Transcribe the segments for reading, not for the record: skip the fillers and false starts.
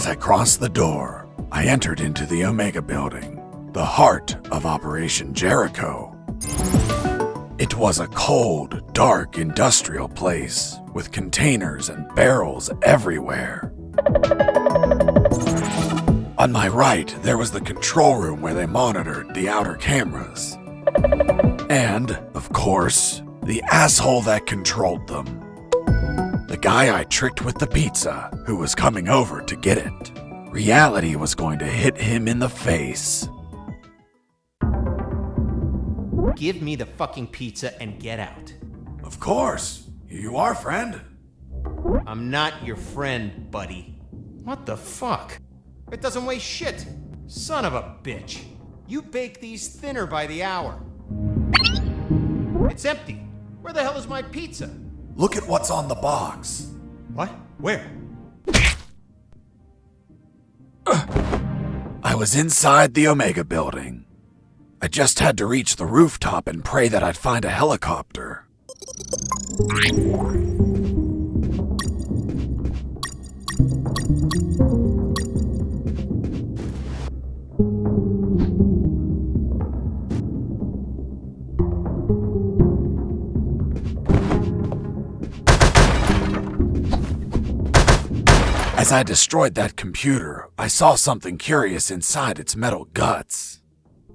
I crossed the door, I entered into the Omega building, the heart of Operation Jericho. It was a cold, dark industrial place with containers and barrels everywhere. On my right, there was the control room where they monitored the outer cameras. And, of course, the asshole that controlled them. The guy I tricked with the pizza, who was coming over to get it. Reality was going to hit him in the face. Give me the fucking pizza and get out. Of course. Here you are, friend. I'm not your friend, buddy. What the fuck? It doesn't weigh shit. Son of a bitch. You bake these thinner by the hour. It's empty. Where the hell is my pizza? Look at what's on the box. What? Where? I was inside the Omega building. I just had to reach the rooftop and pray that I'd find a helicopter. As I destroyed that computer, I saw something curious inside its metal guts.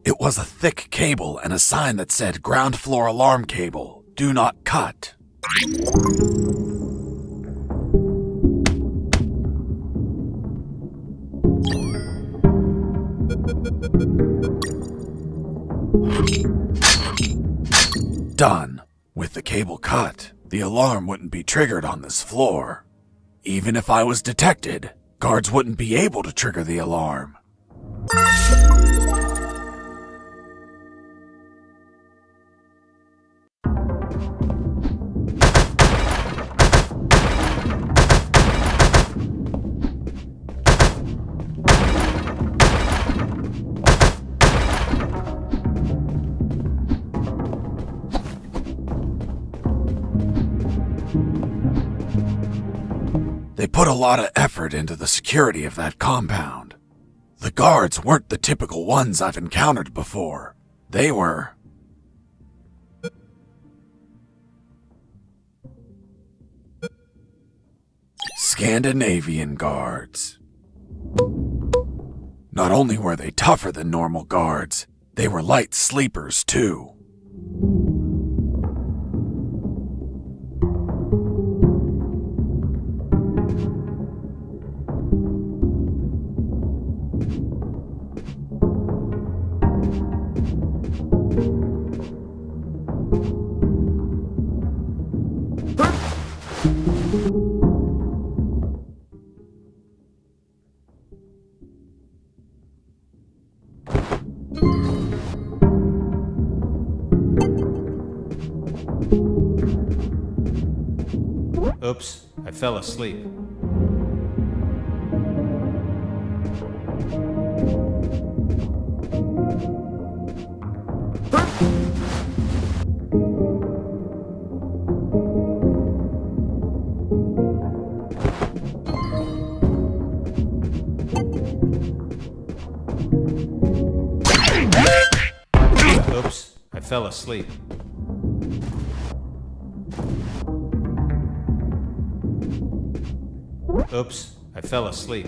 It was a thick cable and a sign that said ground floor alarm cable, do not cut. Done. With the cable cut, the alarm wouldn't be triggered on this floor. Even if I was detected, guards wouldn't be able to trigger the alarm. They put a lot of effort into the security of that compound. The guards weren't the typical ones I've encountered before. They were... Scandinavian guards. Not only were they tougher than normal guards, they were light sleepers too. Oops, I fell asleep. Oops, I fell asleep. Oops, I fell asleep.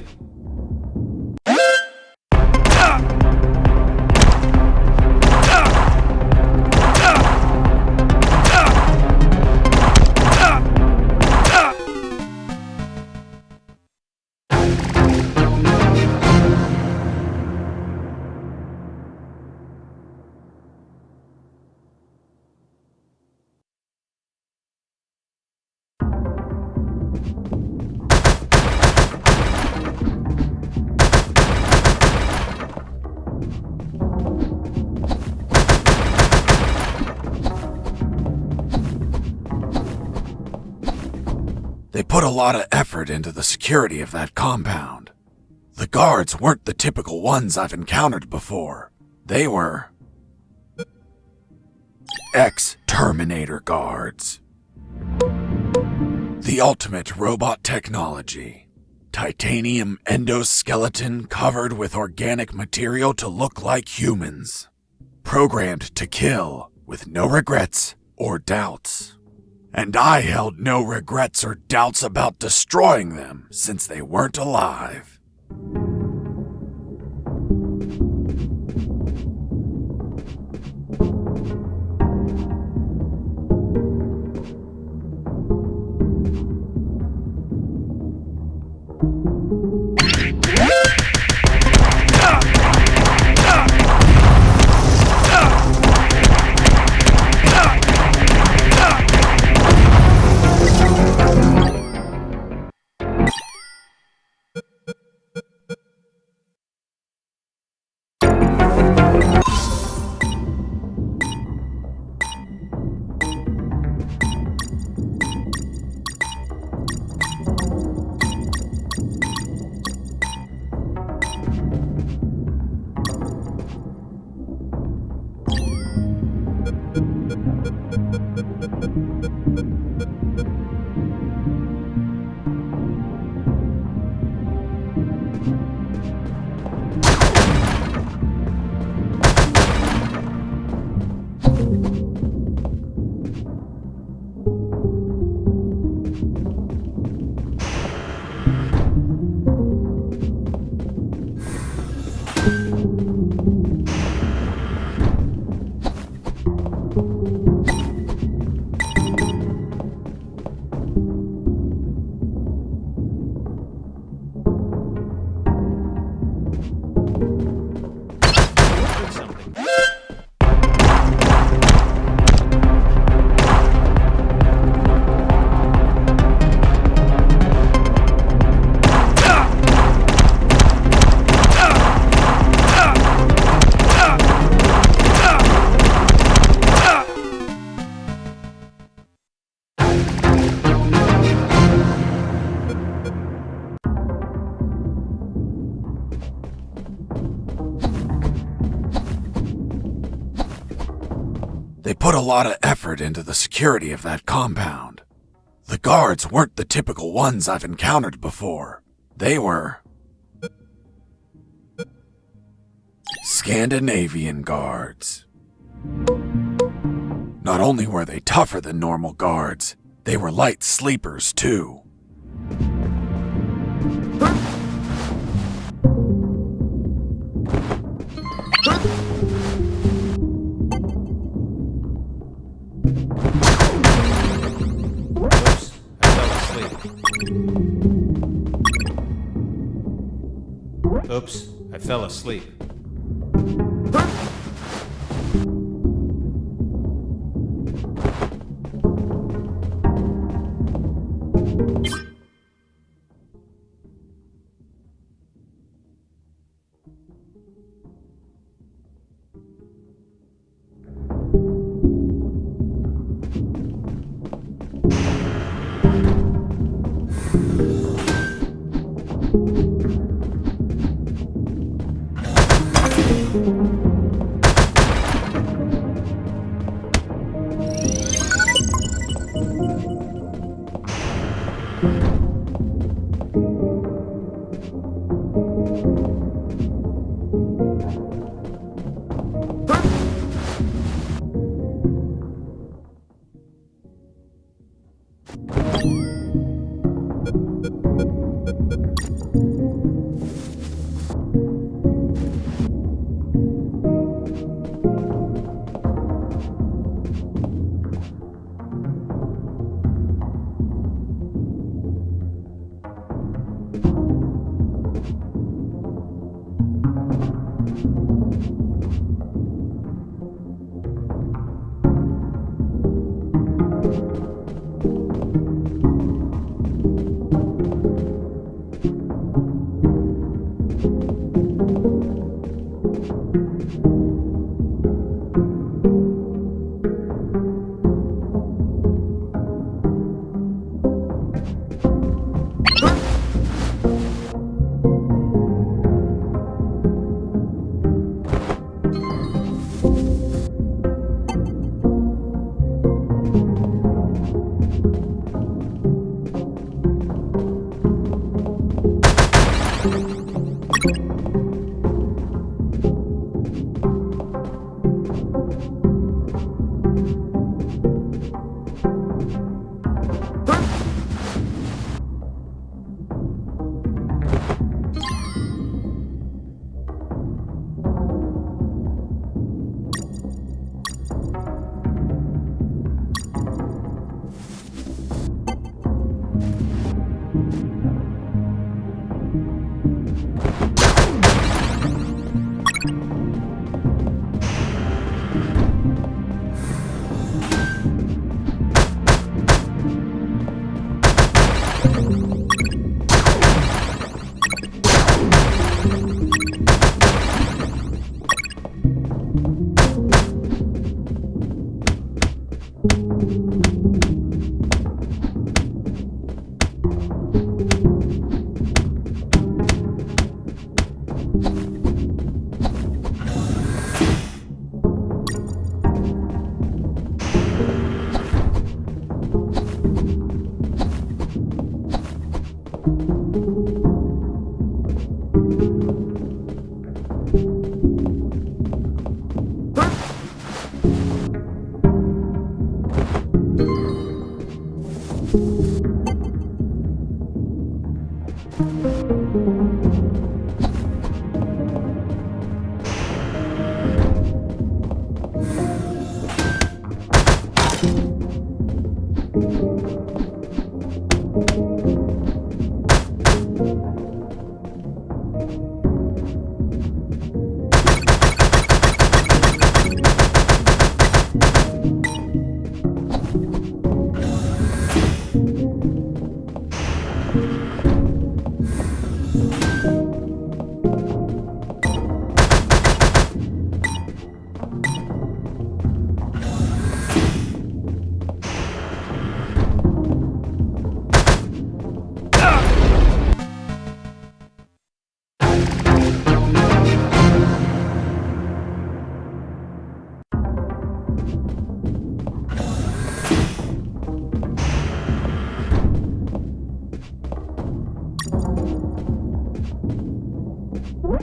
They put a lot of effort into the security of that compound. The guards weren't the typical ones I've encountered before. They were... ex-Terminator guards. The ultimate robot technology. titanium endoskeleton covered with organic material to look like humans. Programmed to kill with no regrets or doubts. And I held no regrets or doubts about destroying them since they weren't alive. They put a lot of effort into the security of that compound. The guards weren't the typical ones I've encountered before. They were Scandinavian guards. Not only were they tougher than normal guards, they were light sleepers too. Oops, I fell asleep.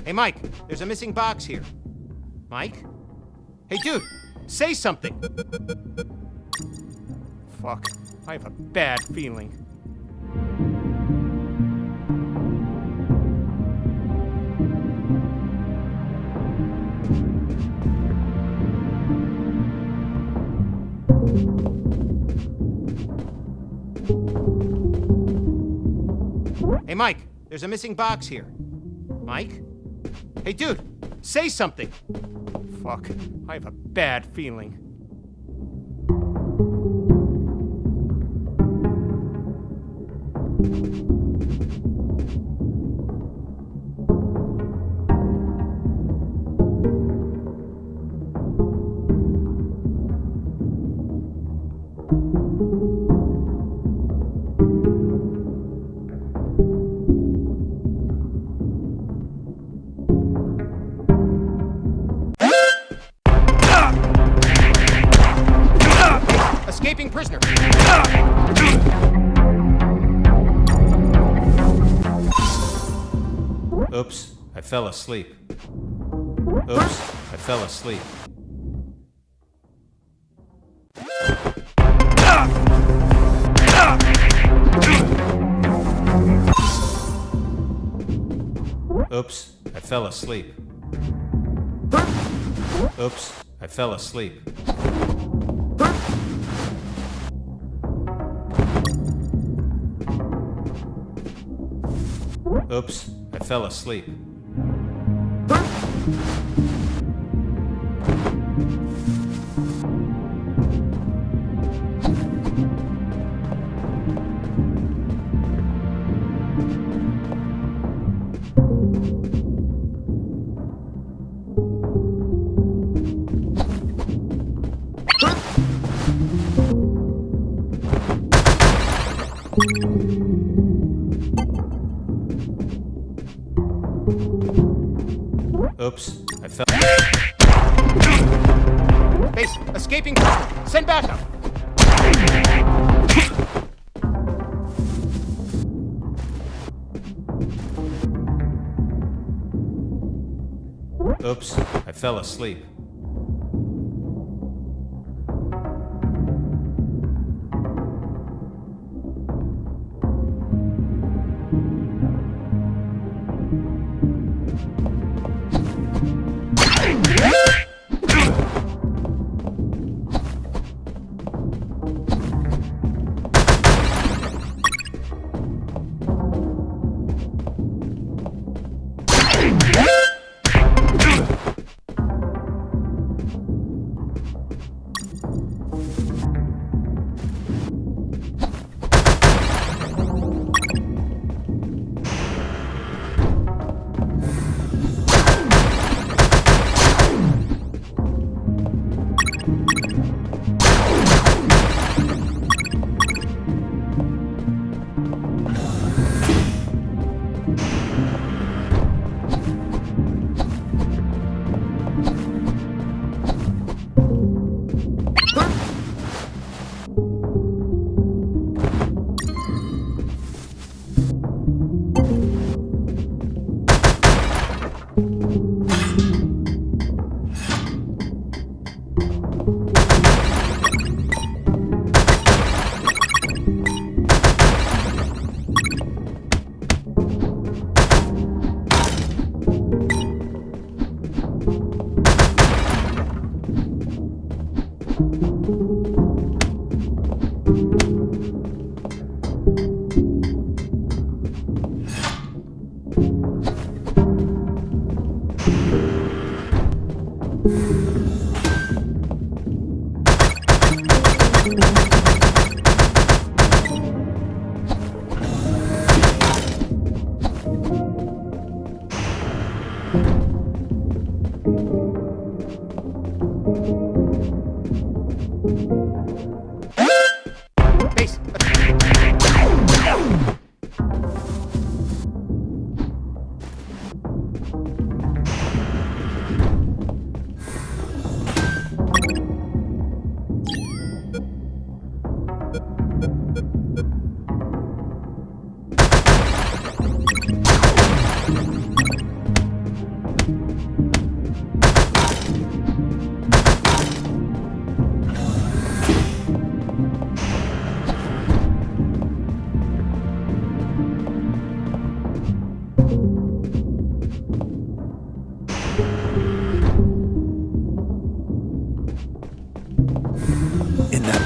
Hey, Mike, there's a missing box here. Mike? Hey, dude, say something. Fuck, I have a bad feeling. Hey, Mike, there's a missing box here. Mike? Hey, dude, say something. Fuck, I have a bad feeling. Escaping prisoner. Oops, I fell asleep. Oops, I fell asleep. Oops, I fell asleep. Oops, I fell asleep. Oops, I fell asleep. Oops, I fell. Base, escaping prisoner. Send backup. Oops, I fell asleep.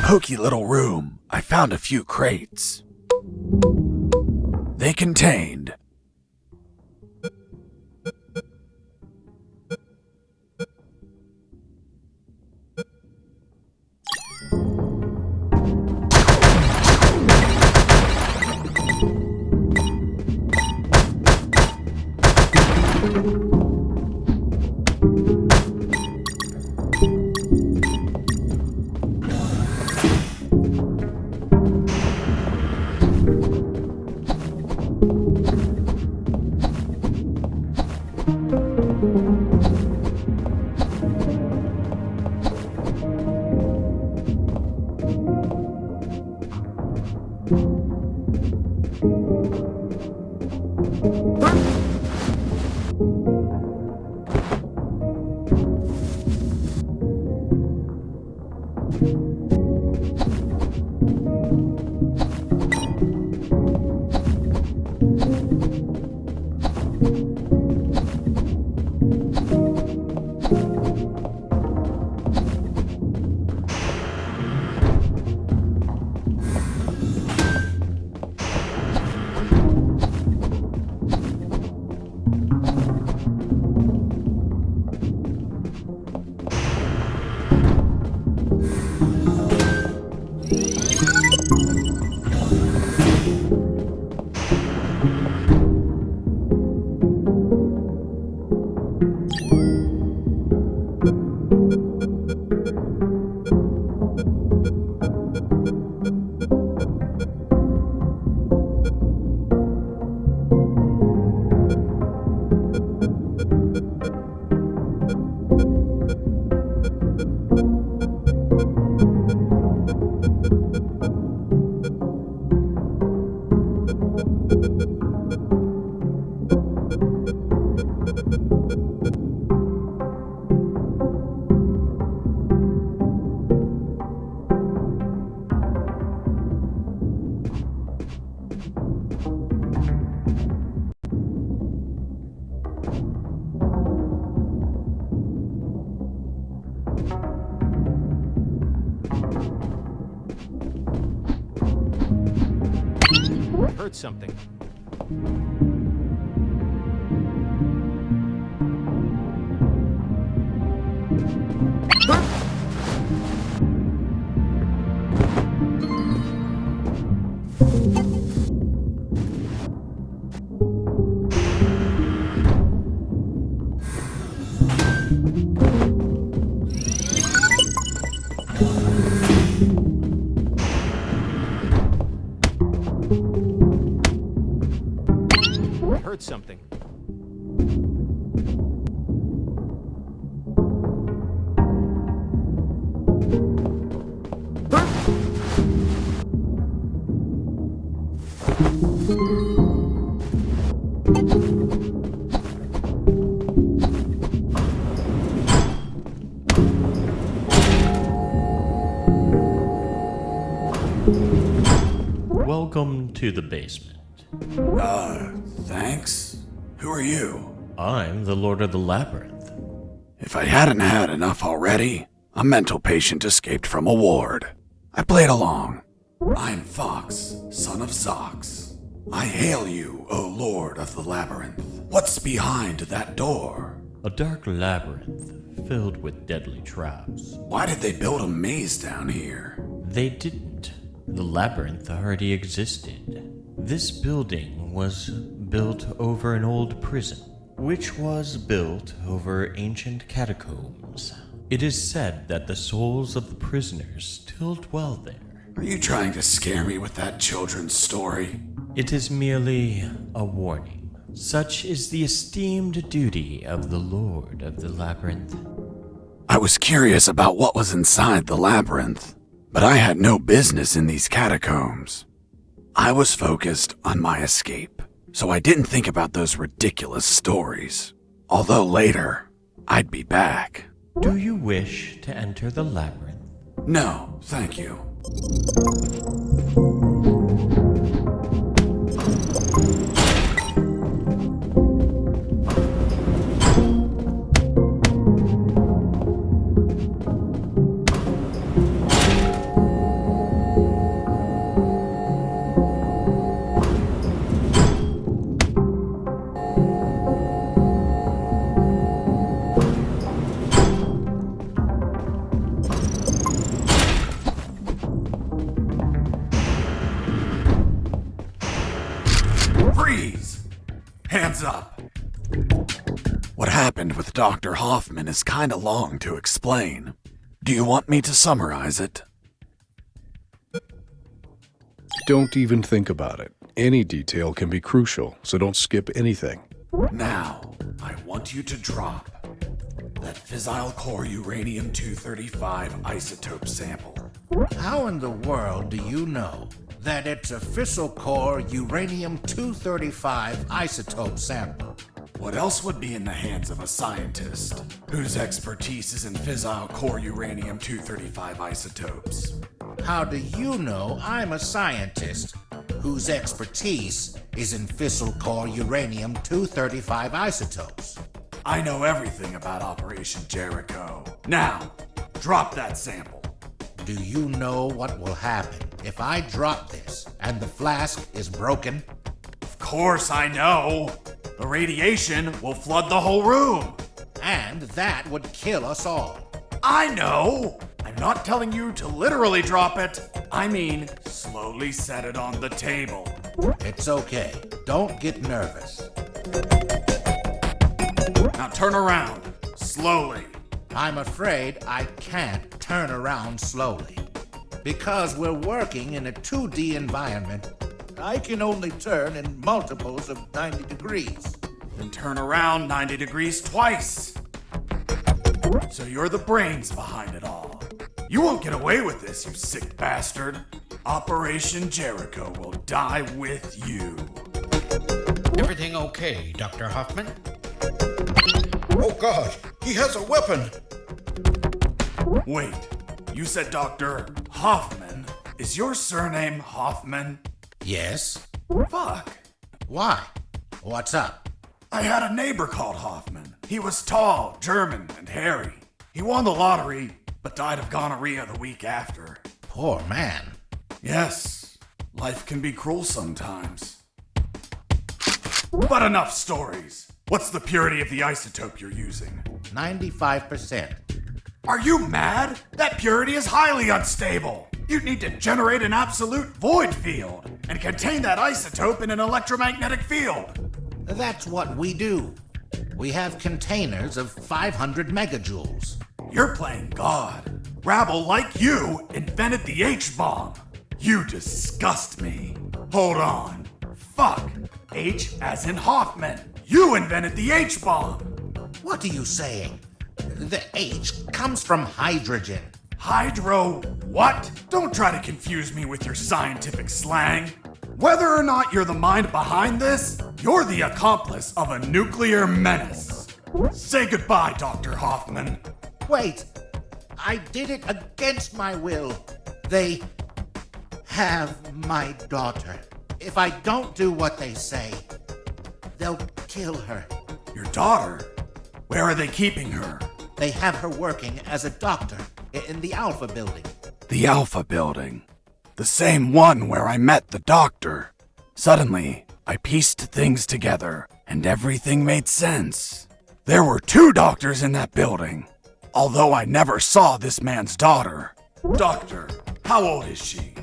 poky little room, I found a few crates. They contained Heard something. Heard something. Welcome to the basement. Thanks? Who are you? I'm the Lord of the Labyrinth. If I hadn't had enough already, a mental patient escaped from a ward. I played along. I'm Fox, son of Zox. I hail you, O Lord of the Labyrinth. What's behind that door? A dark labyrinth filled with deadly traps. Why did they build a maze down here? They didn't. The labyrinth already existed. This building was built over an old prison, which was built over ancient catacombs. It is said that the souls of the prisoners still dwell there. Are you trying to scare me with that children's story? It is merely a warning. Such is the esteemed duty of the Lord of the Labyrinth. I was curious about what was inside the labyrinth, but I had no business in these catacombs. I was focused on my escape, so I didn't think about those ridiculous stories. Although later, I'd be back. Do you wish to enter the labyrinth? No, thank you. Freeze! Hands up. What happened with Dr. Hoffman is kinda long to explain. Do you want me to summarize it? Don't even think about it. Any detail can be crucial, so don't skip anything. Now, I want you to drop that fissile core uranium-235 isotope sample. How in the world do you know that it's a fissile core uranium-235 isotope sample? What else would be in the hands of a scientist whose expertise is in fissile core uranium-235 isotopes? How do you know I'm a scientist whose expertise is in fissile core uranium-235 isotopes? I know everything about Operation Jericho. Now, drop that sample. Do you know what will happen if I drop this and the flask is broken? Of course I know. The radiation will flood the whole room. And that would kill us all. I know. I'm not telling you to literally drop it. I mean, slowly set it on the table. It's okay. Don't get nervous. Now turn around. Slowly. I'm afraid I can't turn around slowly. Because we're working in a 2D environment, I can only turn in multiples of 90 degrees. Then turn around 90 degrees twice. So you're the brains behind it all. You won't get away with this, you sick bastard. Operation Jericho will die with you. Everything okay, Dr. Hoffman? Oh God, he has a weapon! Wait, you said Dr. Hoffman. Is your surname Hoffman? Yes? Fuck. Why? What's up? I had a neighbor called Hoffman. He was tall, German, and hairy. He won the lottery, but died of gonorrhea the week after. Poor man. Yes, life can be cruel sometimes. But enough stories. What's the purity of the isotope you're using? 95%. Are you mad? That purity is highly unstable. You'd need to generate an absolute void field and contain that isotope in an electromagnetic field. That's what we do. We have containers of 500 megajoules. You're playing God. Rabble like you invented the H-bomb. You disgust me. Hold on. Fuck. H as in Hoffman. You invented the H-bomb. What are you saying? The H comes from hydrogen. Hydro what? Don't try to confuse me with your scientific slang. Whether or not you're the mind behind this, you're the accomplice of a nuclear menace. Say goodbye, Dr. Hoffman. Wait, I did it against my will. They have my daughter. If I don't do what they say, they'll kill her. Your daughter? Where are they keeping her? They have her working as a doctor in the Alpha building. The Alpha building. The same one where I met the doctor. Suddenly, I pieced things together, and everything made sense. There were 2 doctors in that building, although I never saw this man's daughter. Doctor, how old is she?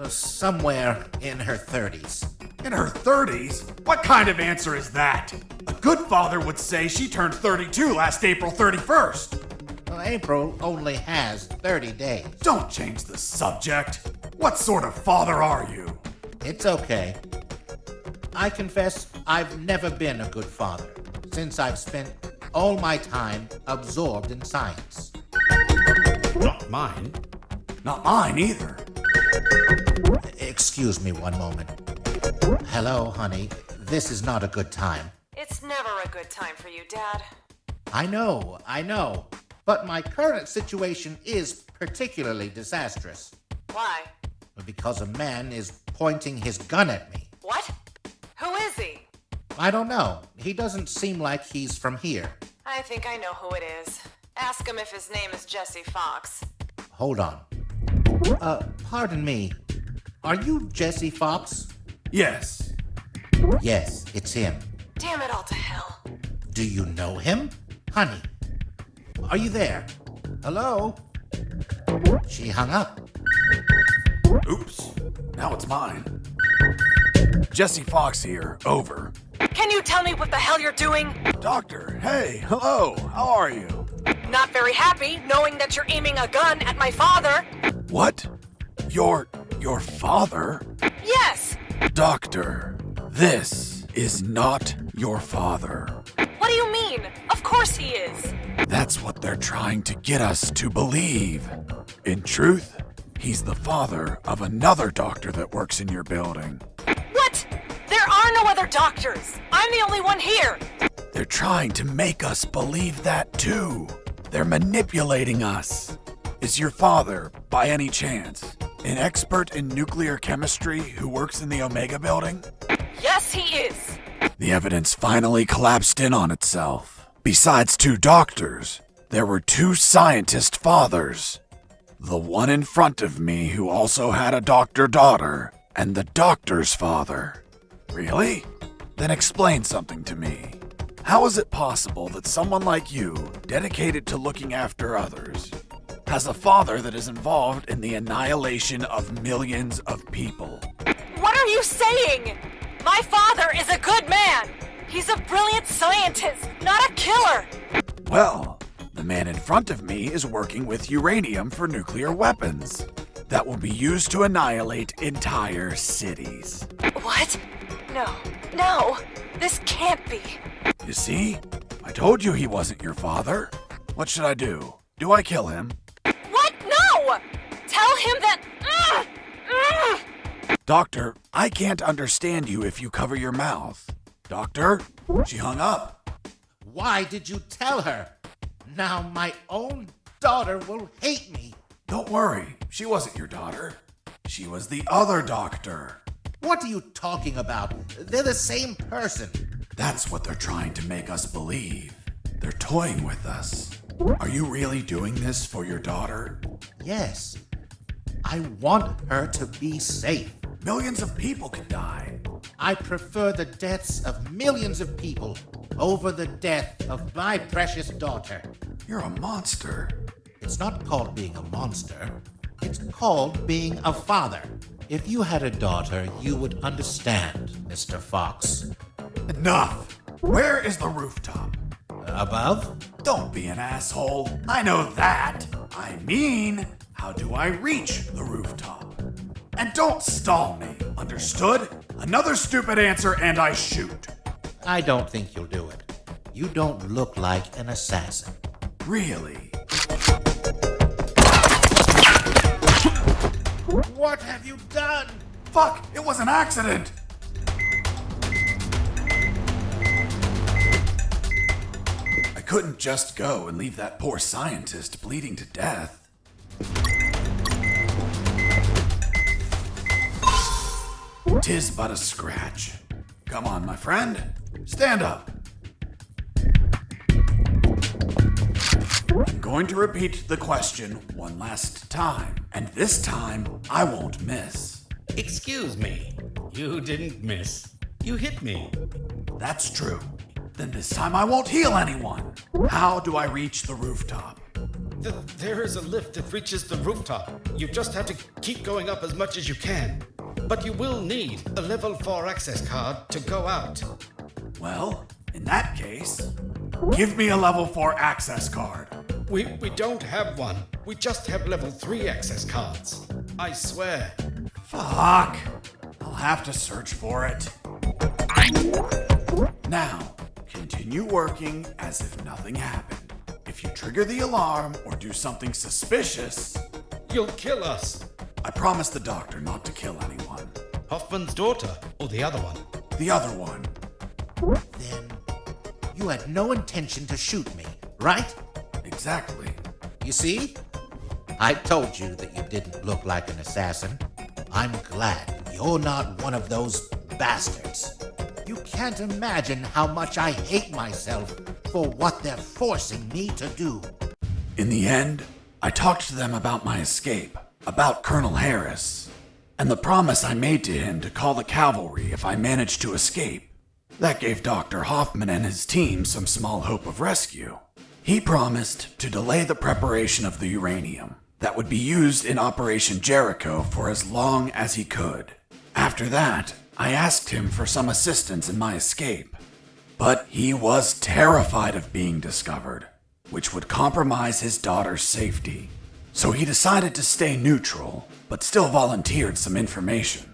Somewhere in her 30s. In her 30s? What kind of answer is that? A good father would say she turned 32 last April 31st. Well, April only has 30 days. Don't change the subject. What sort of father are you? It's okay. I confess I've never been a good father, since I've spent all my time absorbed in science. Not mine. Not mine either. Excuse me one moment. Hello, honey. This is not a good time. It's never a good time for you, Dad. I know. But my current situation is particularly disastrous. Why? Because a man is pointing his gun at me. What? Who is he? I don't know. He doesn't seem like he's from here. I think I know who it is. Ask him if his name is Jesse Fox. Hold on. Pardon me. Are you Jesse Fox? Yes. Yes, it's him. Damn it all to hell. Do you know him? Honey, are you there? Hello? She hung up. Oops. Now it's mine. Jesse Fox here, over. Can you tell me what the hell you're doing? Doctor, hey, hello, how are you? Not very happy knowing that you're aiming a gun at my father. What? Your father? Yes! Doctor, this is not your father. What do you mean? Of course he is. That's what they're trying to get us to believe. In truth, he's the father of another doctor that works in your building. What? There are no other doctors. I'm the only one here. They're trying to make us believe that too. They're manipulating us. Is your father, by any chance, an expert in nuclear chemistry who works in the Omega building? Yes, he is. The evidence finally collapsed in on itself. Besides 2 doctors, there were 2 scientist fathers. The one in front of me who also had a doctor daughter, and the doctor's father. Really? Then explain something to me. How is it possible that someone like you, dedicated to looking after others, has a father that is involved in the annihilation of millions of people? What are you saying? My father is a good man. He's a brilliant scientist, not a killer. Well, the man in front of me is working with uranium for nuclear weapons that will be used to annihilate entire cities. What? No, this can't be. You see? I told you he wasn't your father. What should I do? Do I kill him? What? No! Tell him that... Doctor, I can't understand you if you cover your mouth. Doctor? She hung up. Why did you tell her? Now my own daughter will hate me. Don't worry, she wasn't your daughter. She was the other doctor. What are you talking about? They're the same person. That's what they're trying to make us believe. They're toying with us. Are you really doing this for your daughter? Yes. I want her to be safe. Millions of people could die. I prefer the deaths of millions of people over the death of my precious daughter. You're a monster. It's not called being a monster. It's called being a father. If you had a daughter, you would understand, Mr. Fox. Enough! Where is the rooftop? Above? Don't be an asshole. I know that. I mean, how do I reach the rooftop? And don't stall me, understood? Another stupid answer and I shoot. I don't think you'll do it. You don't look like an assassin. Really? What have you done? Fuck, it was an accident! I couldn't just go and leave that poor scientist bleeding to death. Tis but a scratch. Come on, my friend. Stand up. I'm going to repeat the question one last time, and this time I won't miss. Excuse me. You didn't miss. You hit me. That's true. Then this time I won't heal anyone. How do I reach the rooftop? There is a lift that reaches the rooftop. You just have to keep going up as much as you can. But you will need a level 4 access card to go out. Well, in that case, give me a level 4 access card. We don't have one. We just have level 3 access cards. I swear. Fuck. I'll have to search for it. Now, continue working as if nothing happened. If you trigger the alarm or do something suspicious, You'll kill us. I promise the doctor not to kill anyone. Hoffman's daughter, or the other one. The other one. Then you had no intention to shoot me, right? Exactly. You see? I told you that you didn't look like an assassin. I'm glad you're not one of those bastards. You can't imagine how much I hate myself for what they're forcing me to do. In the end, I talked to them about my escape, about Colonel Harris, and the promise I made to him to call the cavalry if I managed to escape. That gave Dr. Hoffman and his team some small hope of rescue. He promised to delay the preparation of the uranium that would be used in Operation Jericho for as long as he could. After that, I asked him for some assistance in my escape. But he was terrified of being discovered, which would compromise his daughter's safety. So he decided to stay neutral, but still volunteered some information.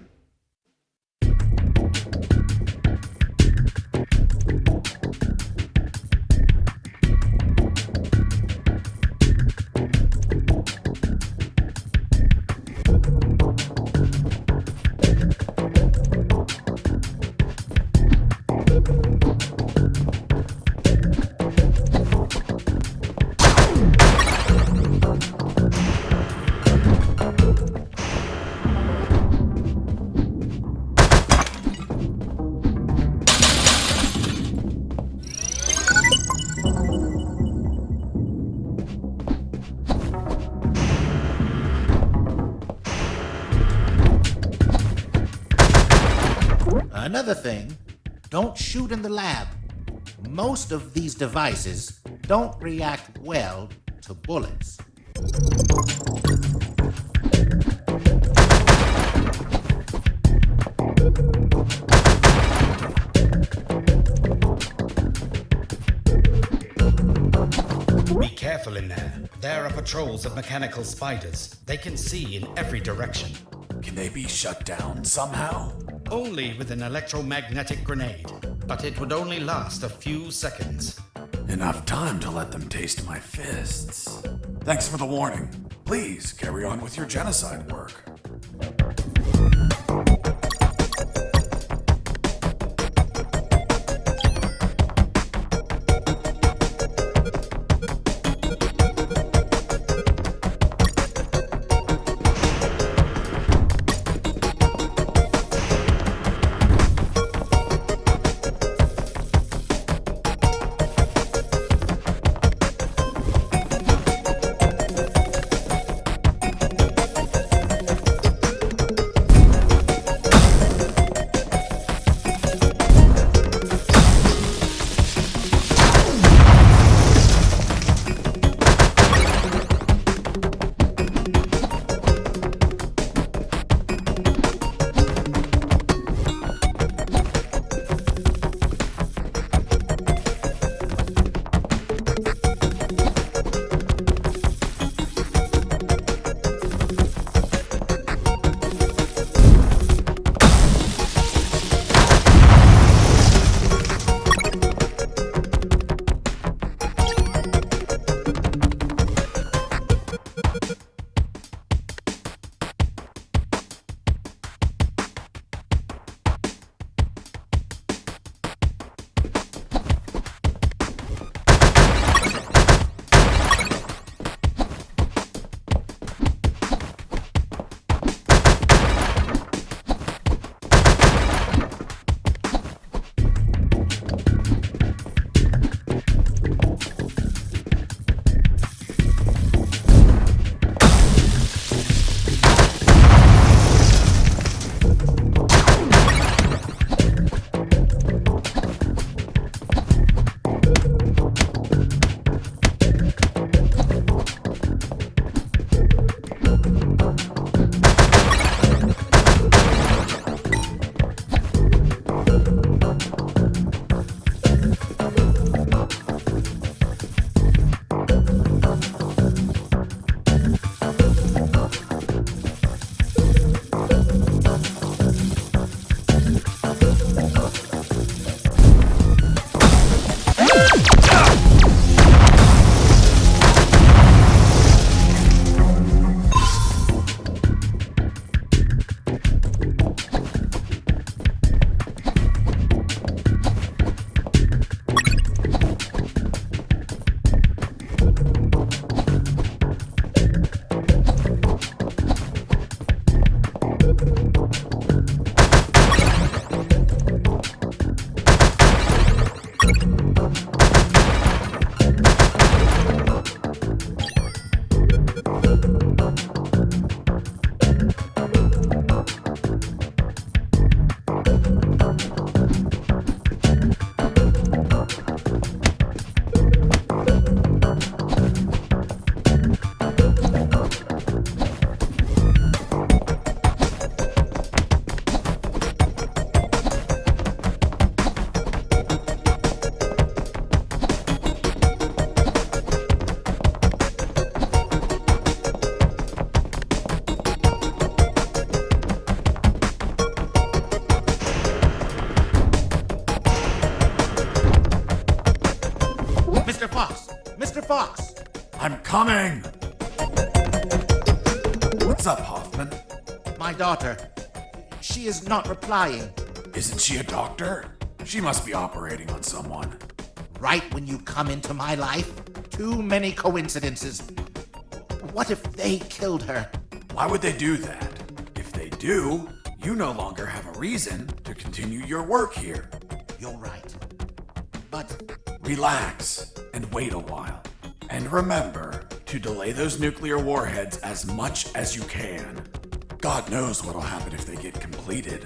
Another thing, don't shoot in the lab. Most of these devices don't react well to bullets. Be careful in there. There are patrols of mechanical spiders. They can see in every direction. Can they be shut down somehow? Only with an electromagnetic grenade, but it would only last a few seconds. Enough time to let them taste my fists. Thanks for the warning. Please carry on with your genocide work. Fox! Mr. Fox! I'm coming! What's up, Hoffman? My daughter. She is not replying. Isn't she a doctor? She must be operating on someone. Right when you come into my life? Too many coincidences. What if they killed her? Why would they do that? If they do, you no longer have a reason to continue your work here. You're right. But Relax and wait a while. And remember to delay those nuclear warheads as much as you can. God knows what'll happen if they get completed.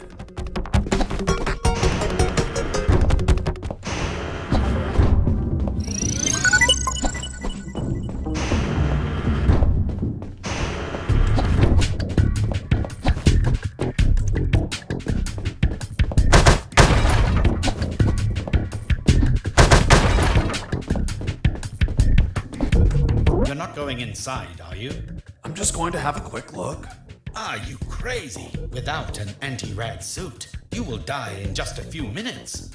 You're not going inside, are you? I'm just going to have a quick look. Are you crazy? Without an anti-rad suit, you will die in just a few minutes.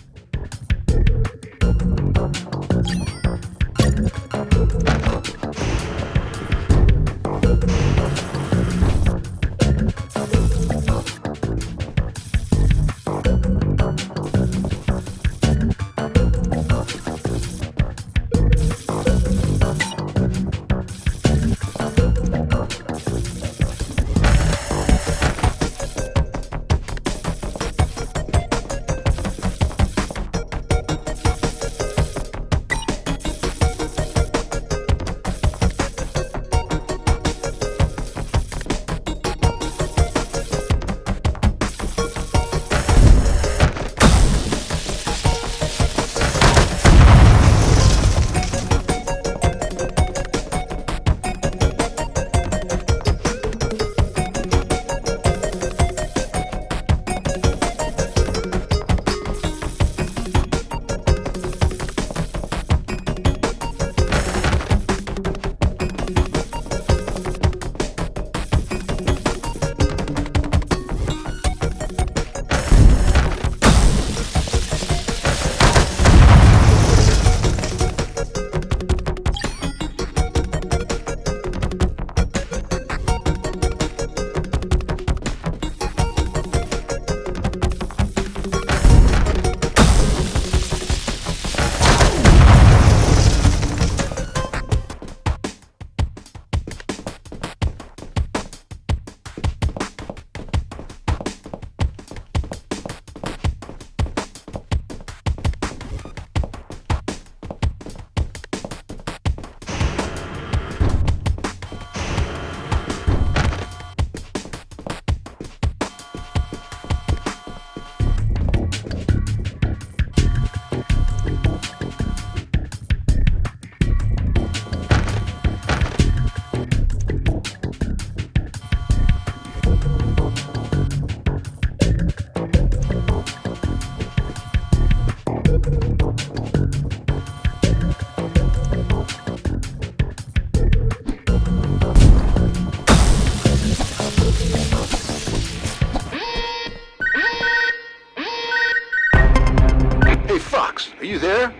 Are you there?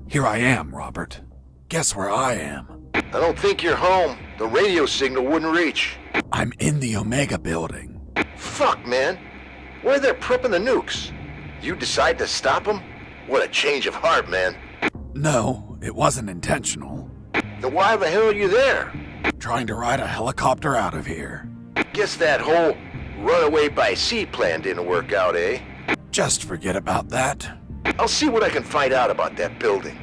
Here I am, Robert. Guess where I am? I don't think you're home. The radio signal wouldn't reach. I'm in the Omega building. Fuck, man. Where they're prepping the nukes? You decide to stop them? What a change of heart, man. No, it wasn't intentional. Then why the hell are you there? Trying to ride a helicopter out of here. Guess that whole runaway by sea plan didn't work out, eh? Just forget about that. I'll see what I can find out about that building.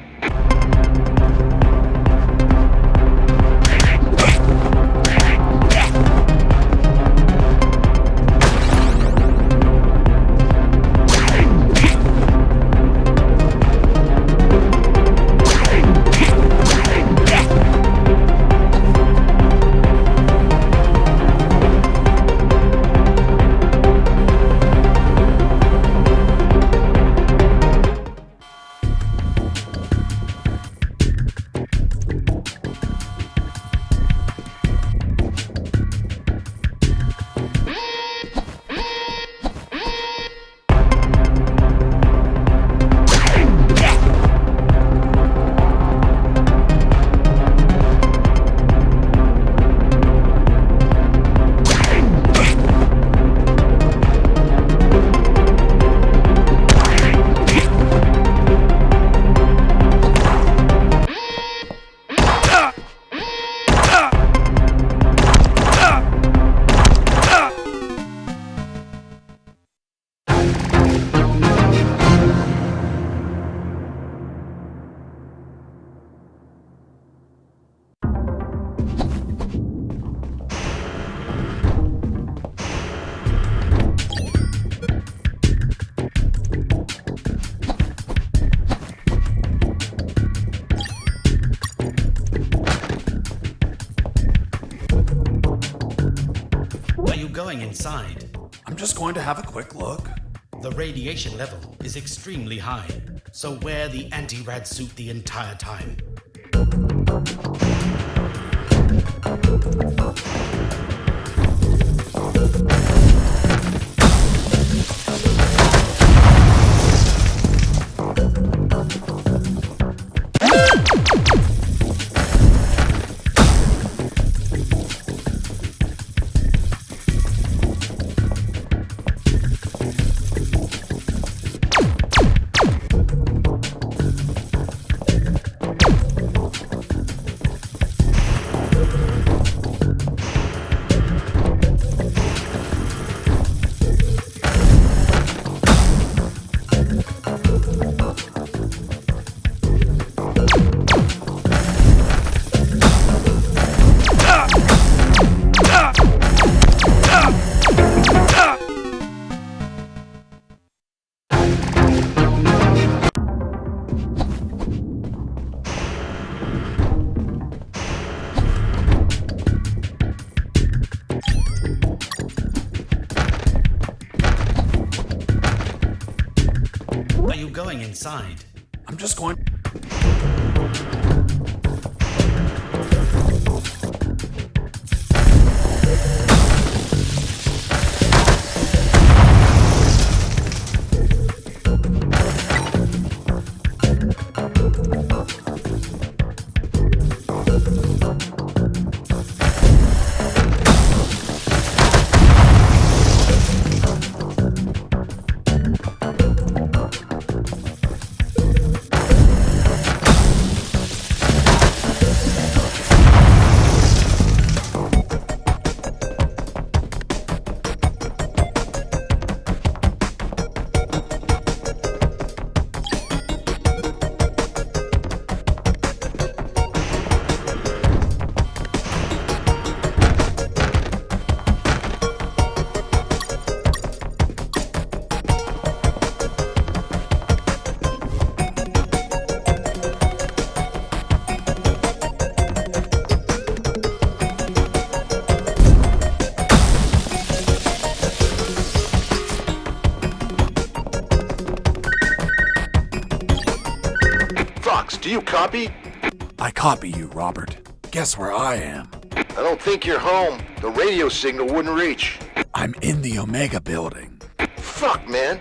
inside. I'm just going to have a quick look. The radiation level is extremely high, so wear the anti-rad suit the entire time. Are you going inside? I'm just going... Do you copy? I copy you, Robert. Guess where I am? I don't think you're home. The radio signal wouldn't reach. I'm in the Omega building. Fuck, man.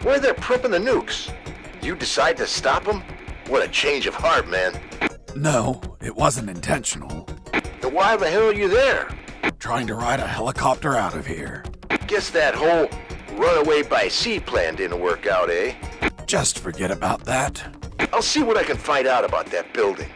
Where they're prepping the nukes? You decide to stop them? What a change of heart, man. No, it wasn't intentional. Then why the hell are you there? Trying to ride a helicopter out of here. Guess that whole runaway by sea plan didn't work out, eh? Just forget about that. I'll see what I can find out about that building.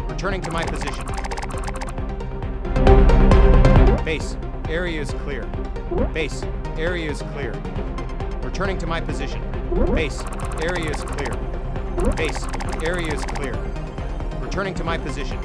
Returning to my position. Base, area is clear. Base, area is clear. Returning to my position. Base, area is clear. Base, area is clear. Returning to my position.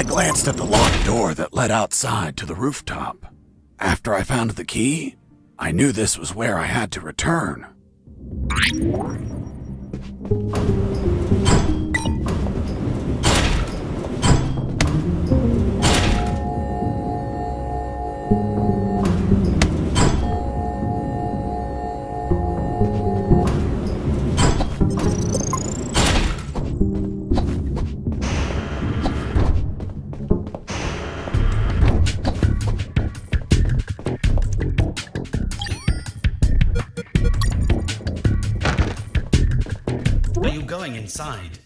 glanced at the locked door that led outside to the rooftop. After I found the key, I knew this was where I had to return. Are you going inside?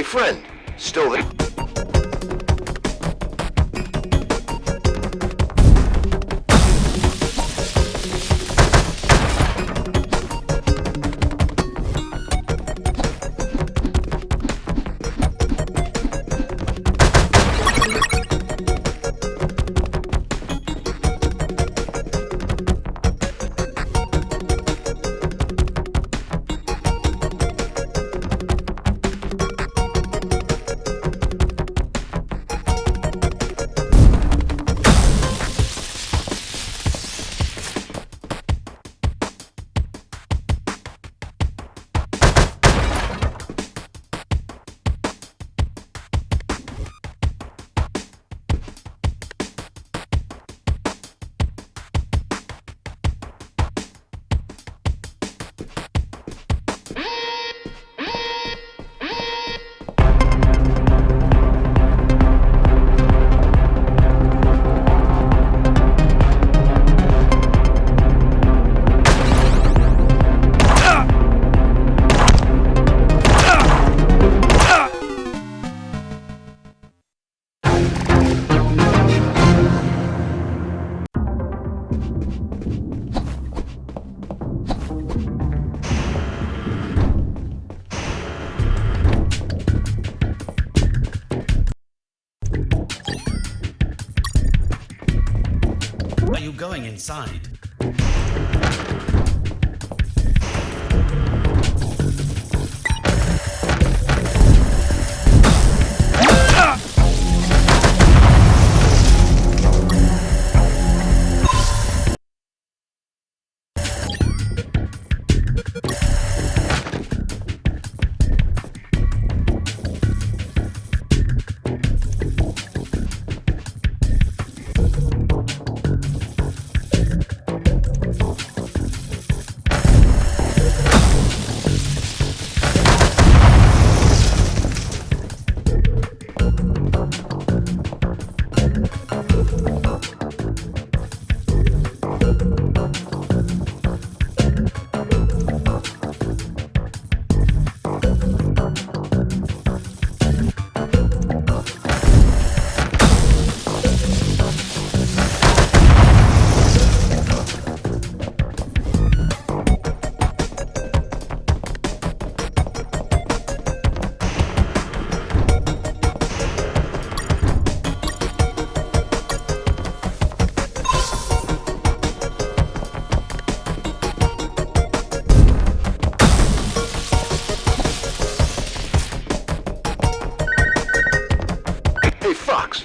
Friend, still there? Are you going inside?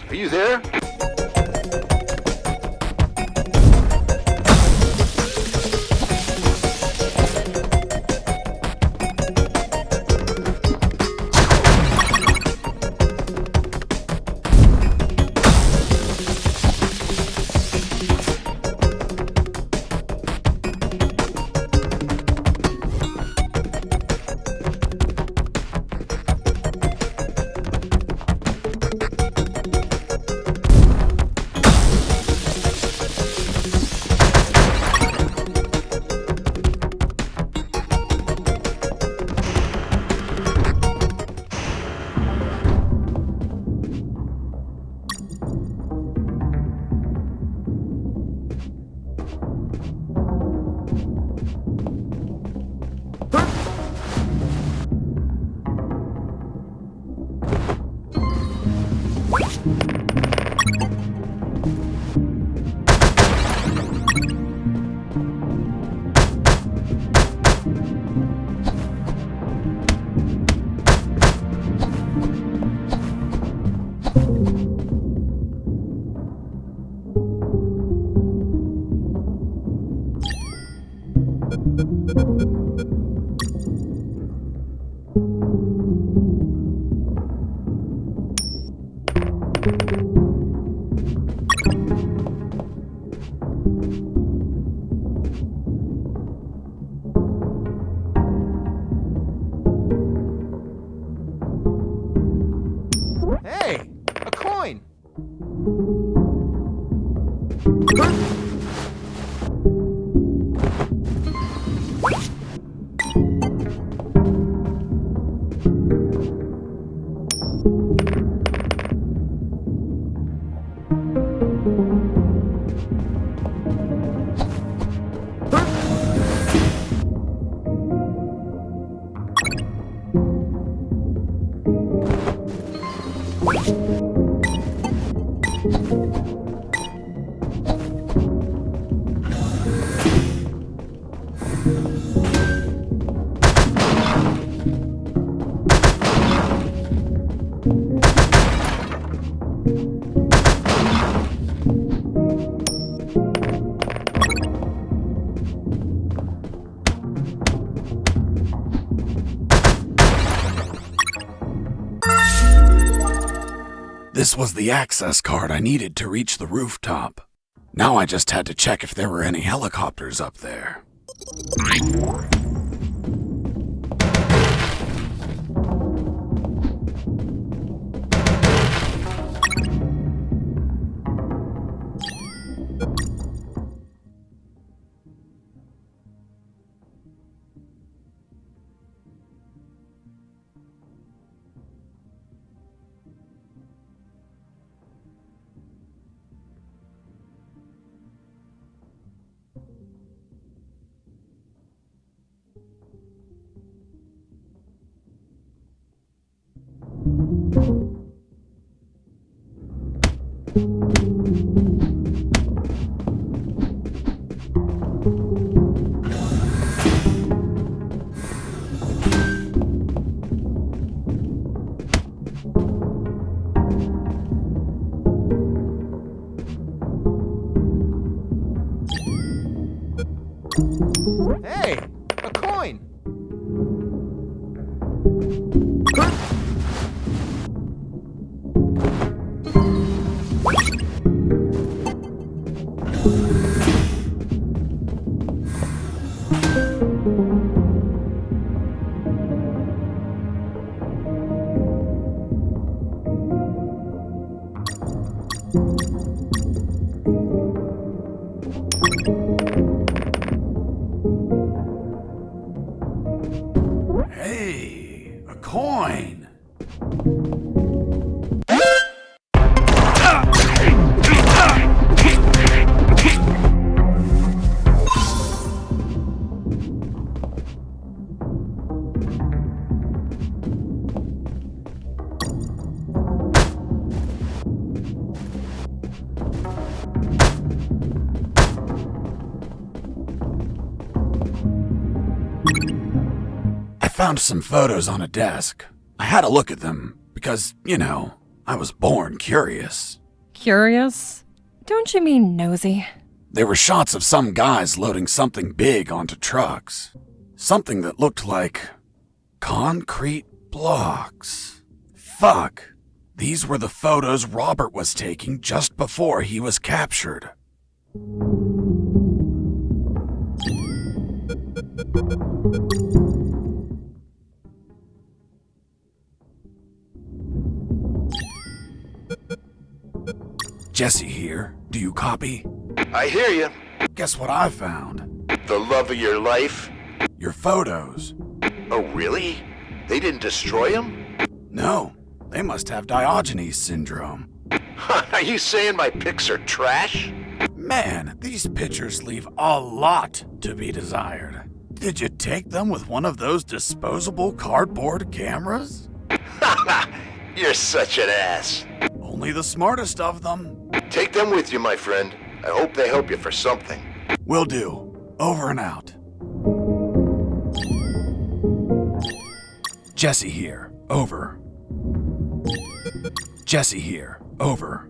Are you there? Hey, a coin! This was the access card I needed to reach the rooftop. Now I just had to check if there were any helicopters up there. Hey, a coin! Hey, a coin! I found some photos on a desk. I had a look at them because, I was born curious. Curious? Don't you mean nosy? There were shots of some guys loading something big onto trucks. Something that looked like concrete blocks. Fuck. These were the photos Robert was taking just before he was captured. Jesse here. Do you copy? I hear you. Guess what I found? The love of your life? Your photos. Oh, really? They didn't destroy him? No, they must have Diogenes syndrome. Are you saying my pics are trash? Man, these pictures leave a lot to be desired. Did you take them with one of those disposable cardboard cameras? You're such an ass. Only the smartest of them. Take them with you, my friend. I hope they help you for something. Will do. Over and out. Jesse here. Over. Jesse here. Over.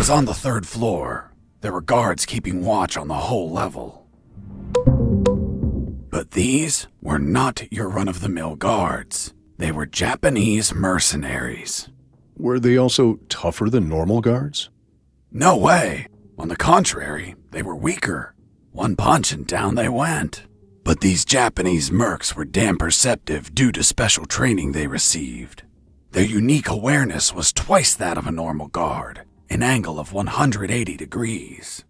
was on the third floor. There were guards keeping watch on the whole level. But these were not your run-of-the-mill guards. They were Japanese mercenaries. Were they also tougher than normal guards? No way. On the contrary, they were weaker. One punch and down they went. But these Japanese mercs were damn perceptive due to special training they received. Their unique awareness was twice that of a normal guard, an angle of 180 degrees.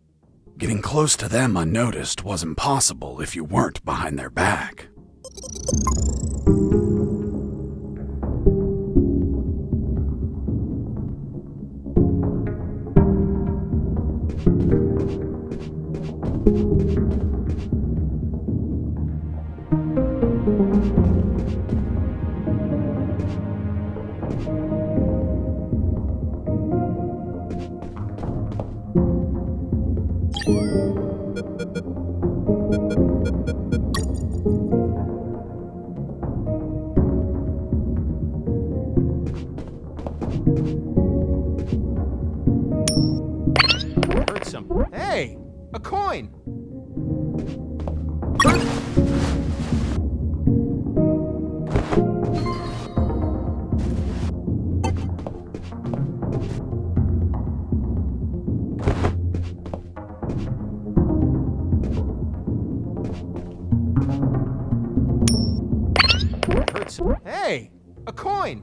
Getting close to them unnoticed was impossible if you weren't behind their back. Hey, a coin!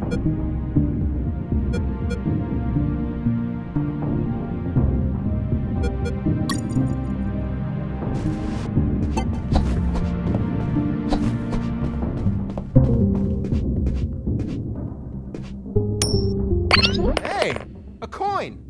Hey, a coin!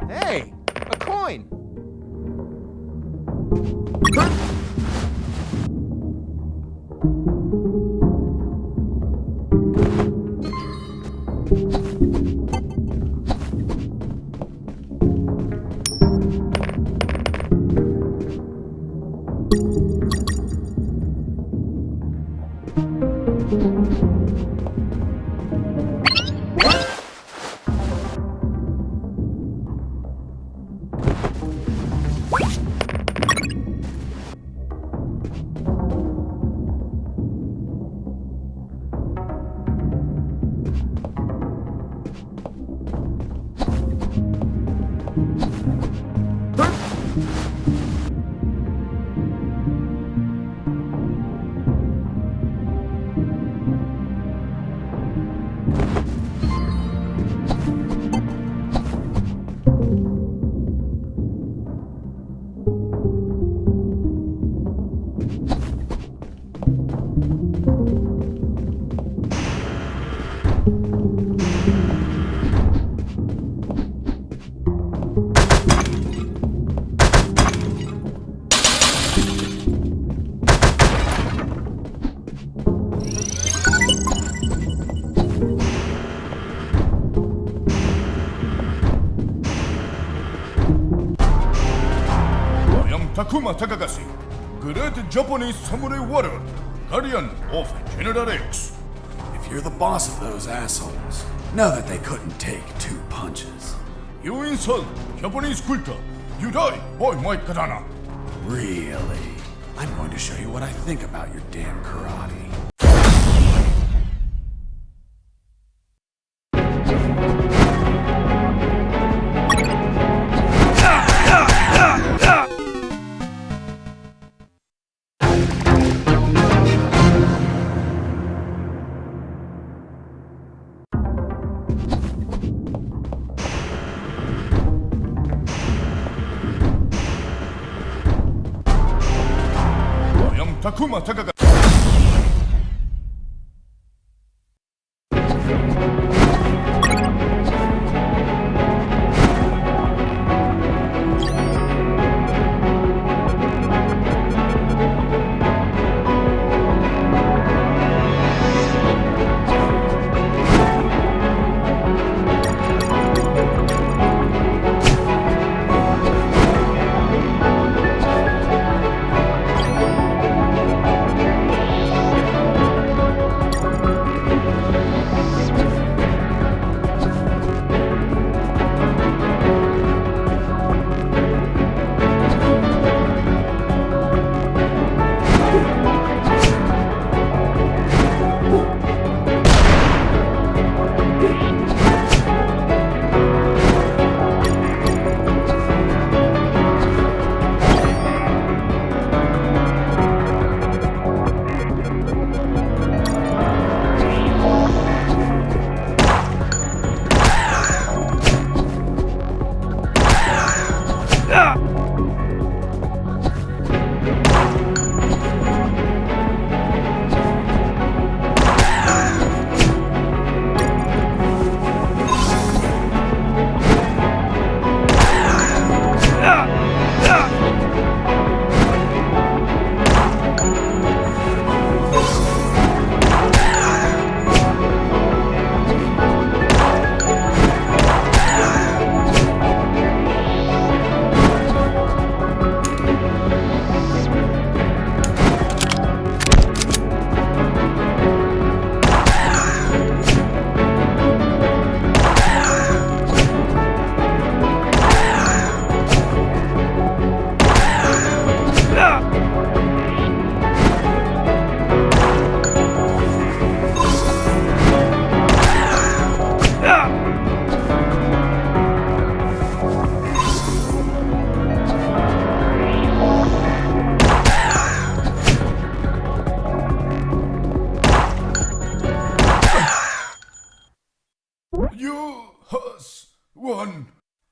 Hey, a coin! Takuma Takagashi, great Japanese samurai warrior, guardian of General X. If you're the boss of those assholes, know that they couldn't take 2 punches. You insult Japanese culture, you die by my katana. Really? I'm going to show you what I think about your damn karate. I am Takuma Takagashi.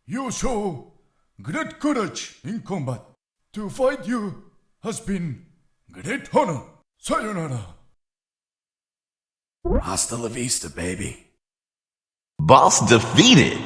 You show great courage in combat. To fight you has been great honor. Sayonara. Hasta la vista, baby. Boss defeated.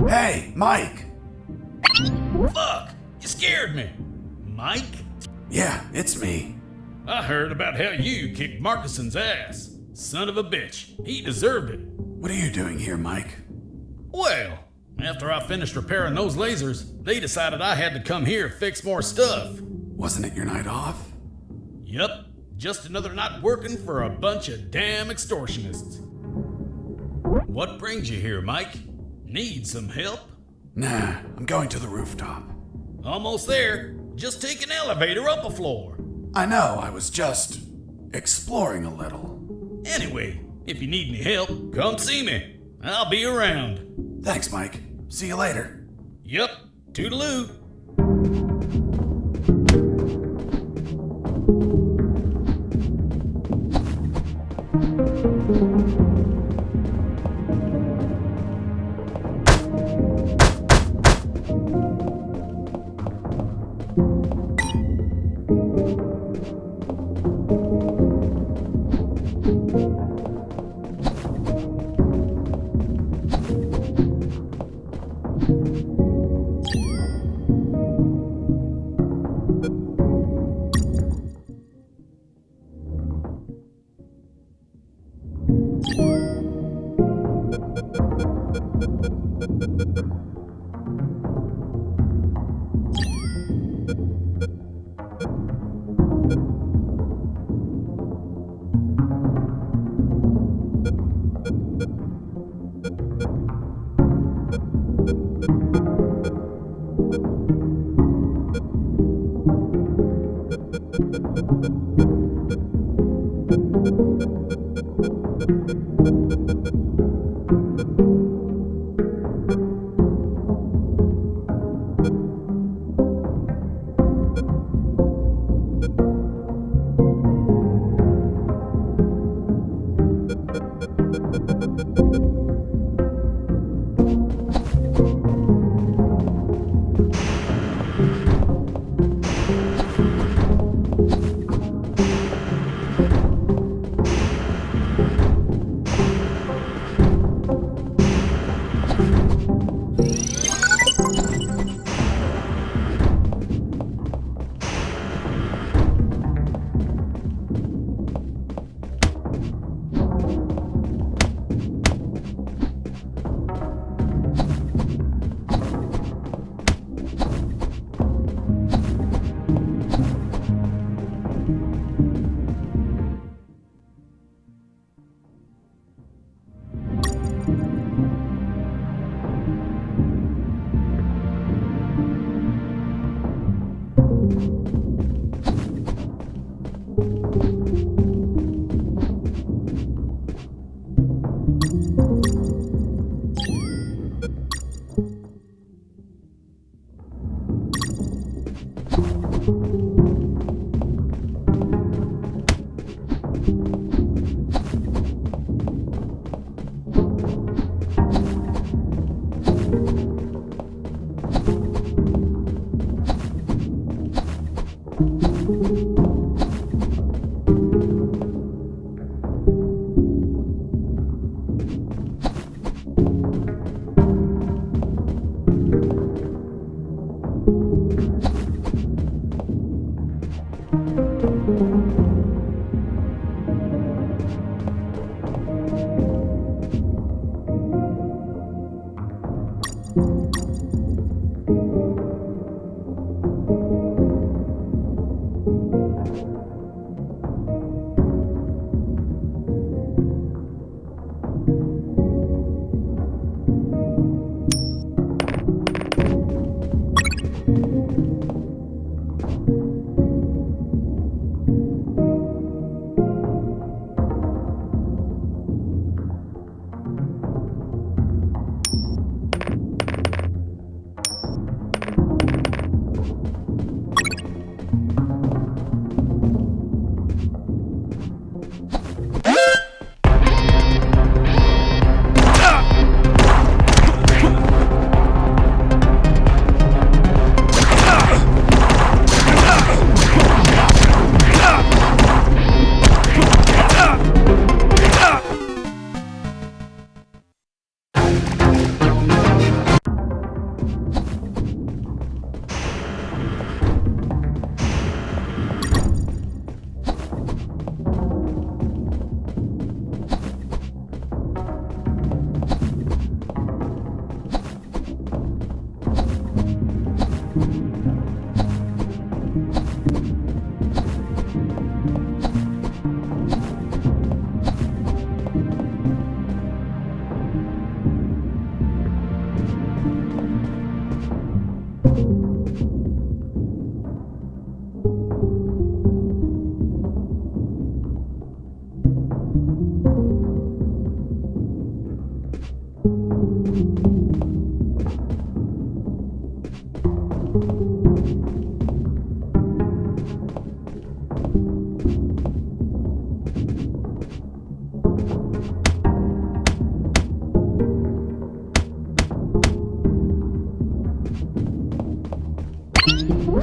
Hey, Mike! Fuck! You scared me! Mike? Yeah, it's me. I heard about how you kicked Marcuson's ass. Son of a bitch. He deserved it. What are you doing here, Mike? Well, after I finished repairing those lasers, they decided I had to come here to fix more stuff. Wasn't it your night off? Yep, just another night working for a bunch of damn extortionists. What brings you here, Mike? Need some help? Nah, I'm going to the rooftop. Almost there. Just take an elevator up a floor. I know, I was just exploring a little. Anyway, if you need any help, come see me. I'll be around. Thanks, Mike. See you later. Yep, toodaloo.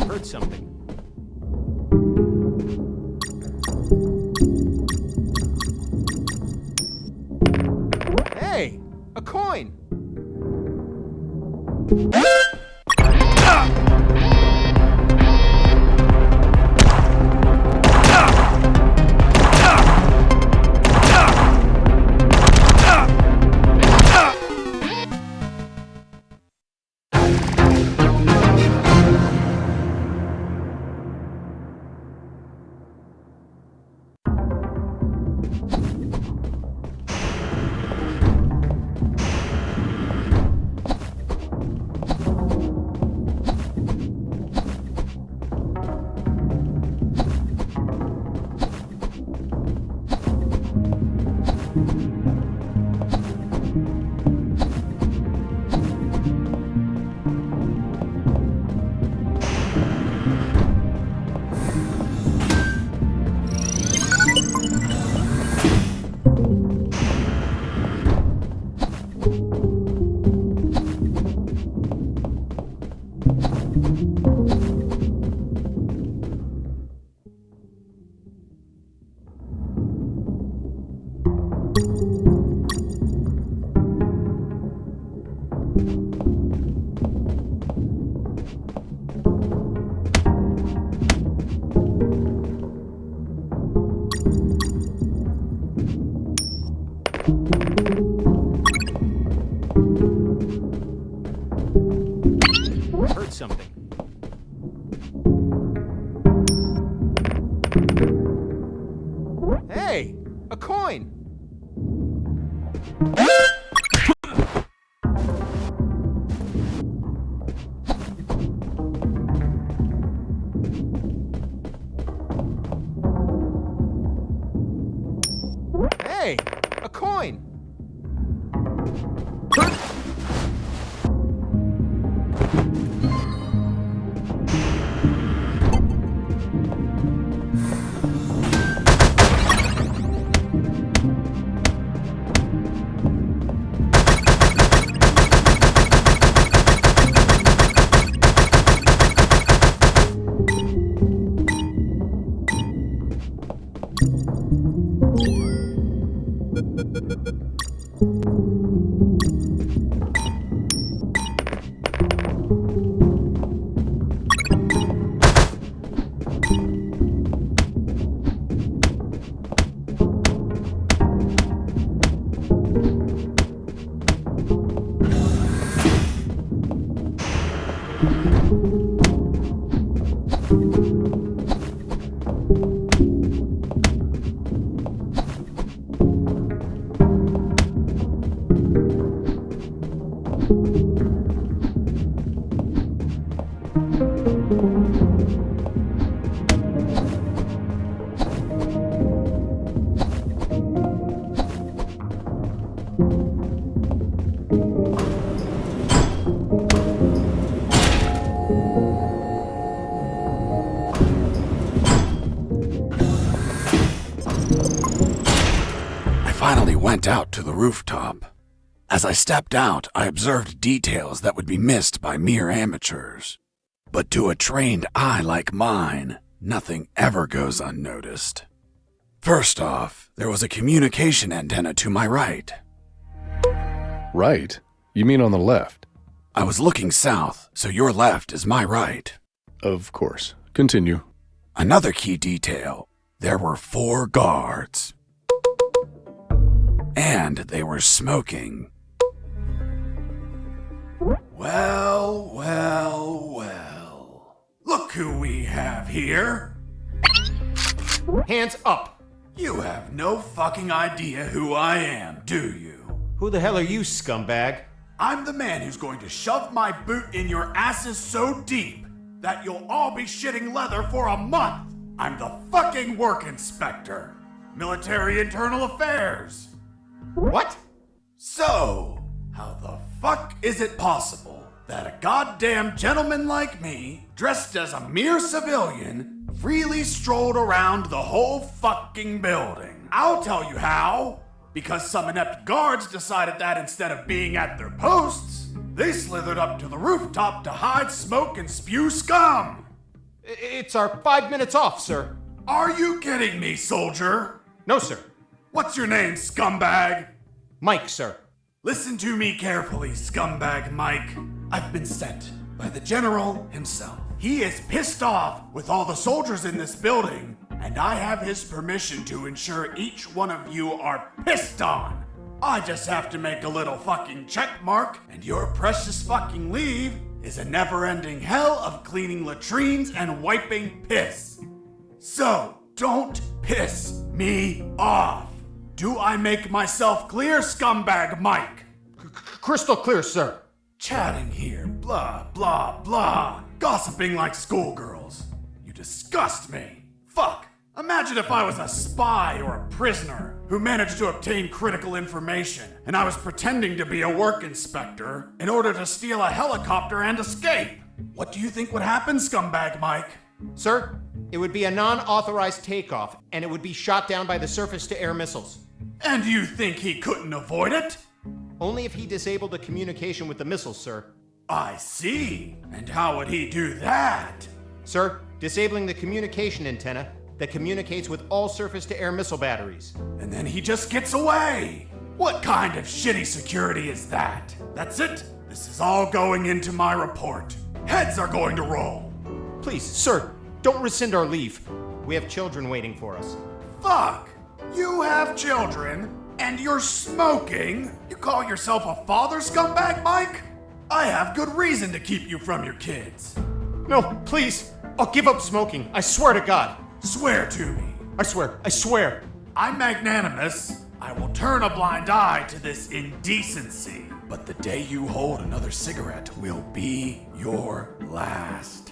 Heard something. Hey, a coin. Heard something. Hey, a coin. Hey, a coin. finally went out to the rooftop. As I stepped out, I observed details that would be missed by mere amateurs. But to a trained eye like mine, nothing ever goes unnoticed. First off, there was a communication antenna to my right. Right? You mean on the left? I was looking south, so your left is my right. Of course. Continue. Another key detail, there were 4 guards. And they were smoking. Well. Look who we have here. Hands up! You have no fucking idea who I am, do you? Who the hell are you, scumbag? I'm the man who's going to shove my boot in your asses so deep that you'll all be shitting leather for a month. I'm the fucking work inspector. Military Internal Affairs. What? So, how the fuck is it possible that a goddamn gentleman like me, dressed as a mere civilian, freely strolled around the whole fucking building? I'll tell you how. Because some inept guards decided that instead of being at their posts, they slithered up to the rooftop to hide, smoke, and spew scum. It's our 5 minutes off, sir. Are you kidding me, soldier? No, sir. What's your name, scumbag? Mike, sir. Listen to me carefully, scumbag Mike. I've been sent by the general himself. He is pissed off with all the soldiers in this building, and I have his permission to ensure each one of you are pissed on. I just have to make a little fucking check mark, and your precious fucking leave is a never-ending hell of cleaning latrines and wiping piss. So, don't piss me off. Do I make myself clear, scumbag Mike? Crystal clear, sir. Chatting here, blah, blah, blah. Gossiping like schoolgirls. You disgust me. Fuck. Imagine if I was a spy or a prisoner who managed to obtain critical information, and I was pretending to be a work inspector in order to steal a helicopter and escape. What do you think would happen, scumbag Mike? Sir, it would be a non-authorized takeoff, and it would be shot down by the surface-to-air missiles. And you think he couldn't avoid it? Only if he disabled the communication with the missiles, sir. I see. And how would he do that? Sir, disabling the communication antenna that communicates with all surface-to-air missile batteries. And then he just gets away. What kind of shitty security is that? That's it. This is all going into my report. Heads are going to roll. Please, sir, don't rescind our leave. We have children waiting for us. Fuck! You have children, and you're smoking? You call yourself a father, scumbag Mike? I have good reason to keep you from your kids. No, please. I'll give up smoking. I swear to God. Swear to me. I swear. I'm magnanimous. I will turn a blind eye to this indecency. But the day you hold another cigarette will be your last.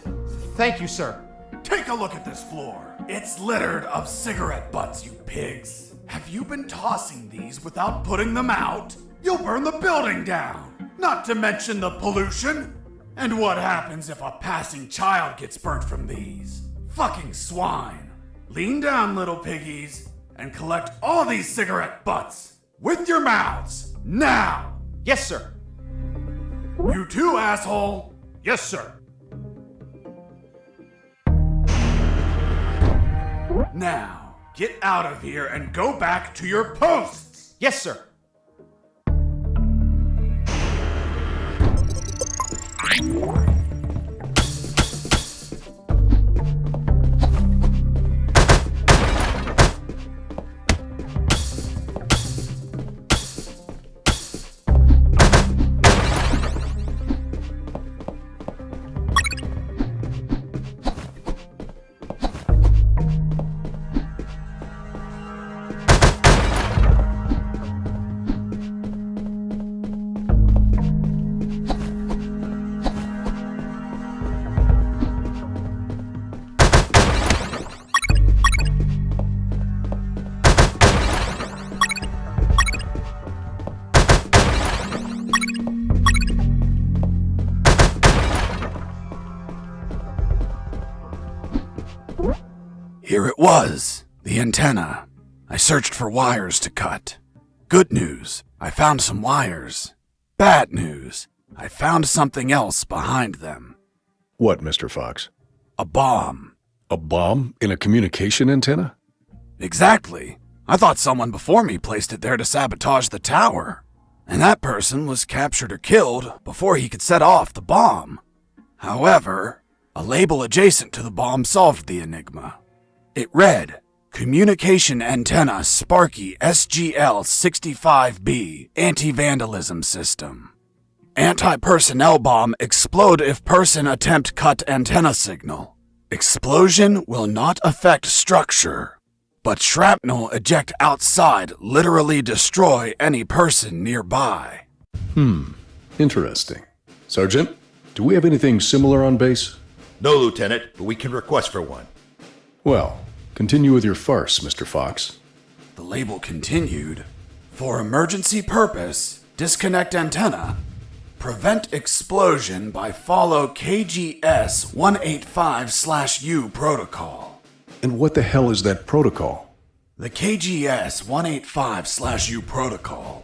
Thank you, sir. Take a look at this floor. It's littered of cigarette butts, you pigs. Have you been tossing these without putting them out? You'll burn the building down. Not to mention the pollution. And what happens if a passing child gets burnt from these? Fucking swine. Lean down, little piggies, and collect all these cigarette butts. With your mouths. Now. Yes, sir. You too, asshole. Yes, sir. Now, get out of here and go back to your posts! Yes, sir. Here it was, the antenna. I searched for wires to cut. Good news, I found some wires. Bad news, I found something else behind them. What, Mr. Fox? A bomb. A bomb in a communication antenna? Exactly. I thought someone before me placed it there to sabotage the tower. And that person was captured or killed before he could set off the bomb. However, a label adjacent to the bomb solved the enigma. It read, Communication Antenna Sparky SGL-65B Anti-Vandalism System. Anti-personnel bomb explode if person attempt cut antenna signal. Explosion will not affect structure, but shrapnel eject outside literally destroy any person nearby. Interesting. Sergeant, do we have anything similar on base? No, Lieutenant, but we can request for one. Well, continue with your farce, Mr. Fox. The label continued, For emergency purpose, disconnect antenna. Prevent explosion by follow KGS 185/U protocol. And what the hell is that protocol? The KGS 185/U protocol.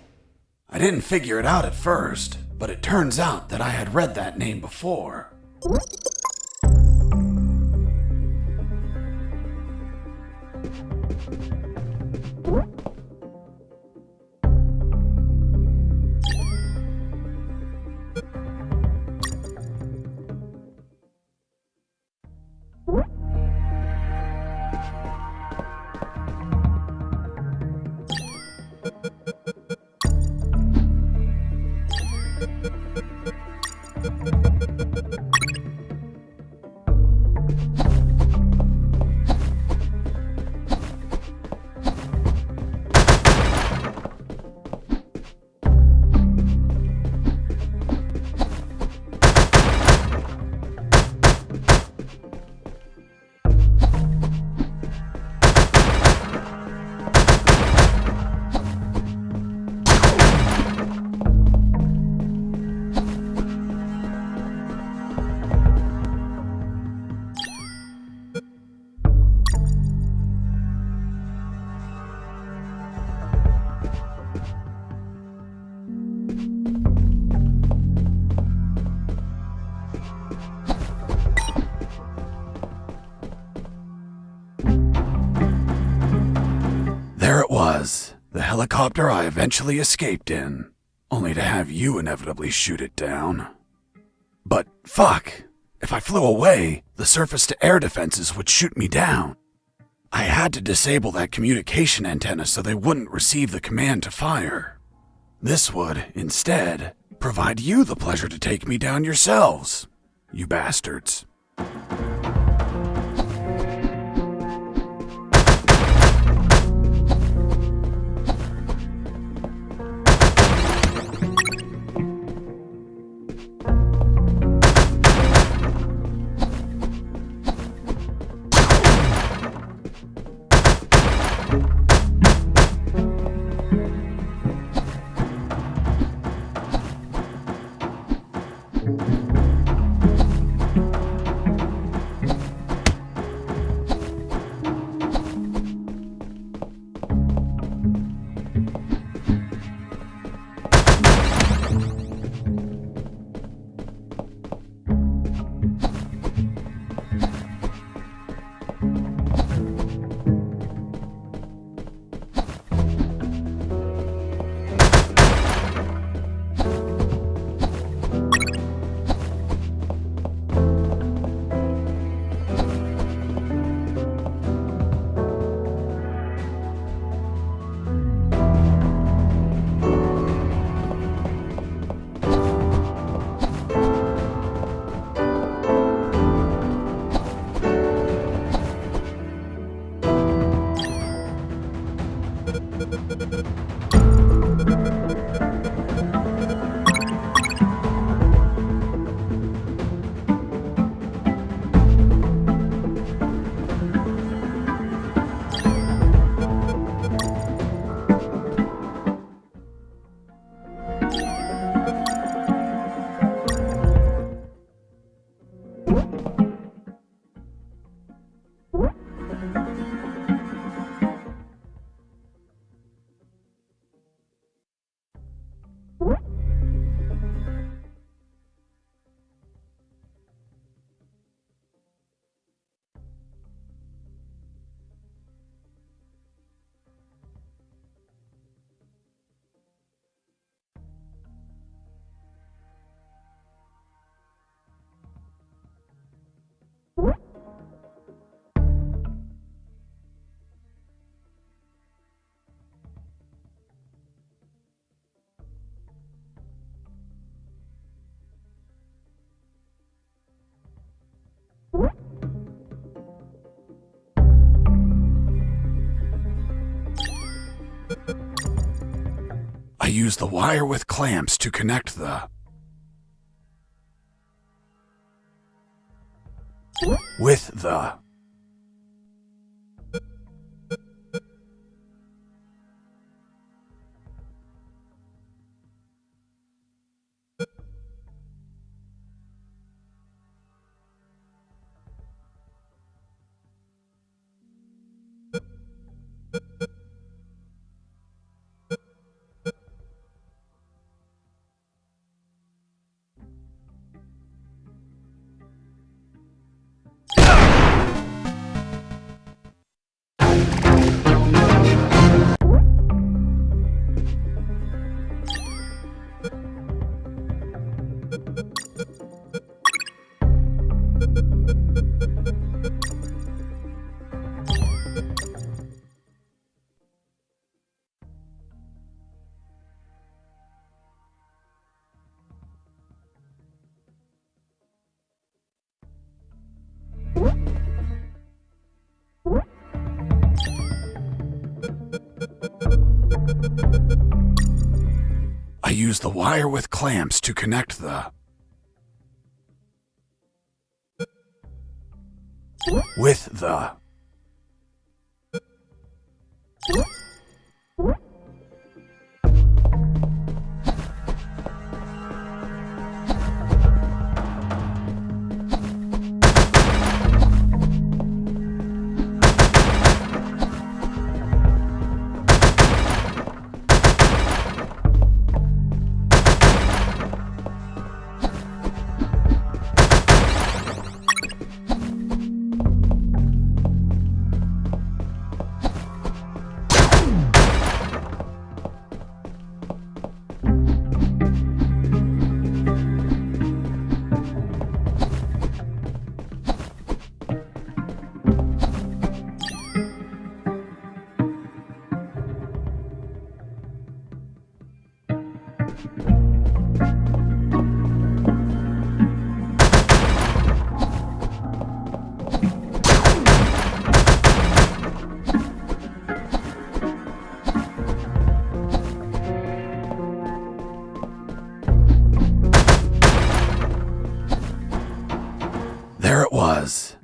I didn't figure it out at first, but it turns out that I had read that name before. There it was, the helicopter I eventually escaped in, only to have you inevitably shoot it down. But fuck, if I flew away, the surface-to-air defenses would shoot me down. I had to disable that communication antenna so they wouldn't receive the command to fire. This would, instead, provide you the pleasure to take me down yourselves, you bastards. use the wire with clamps to connect the... with the... I use the wire with clamps to connect the... with the... There it was.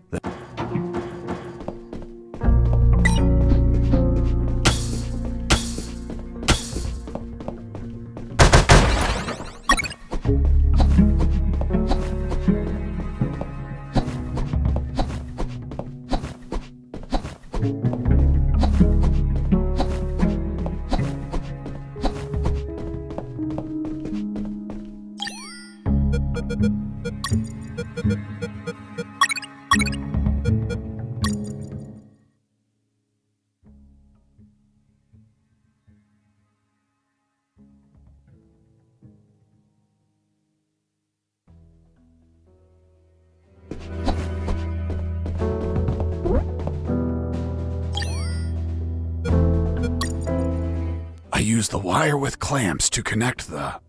I use the wire with clamps to connect the...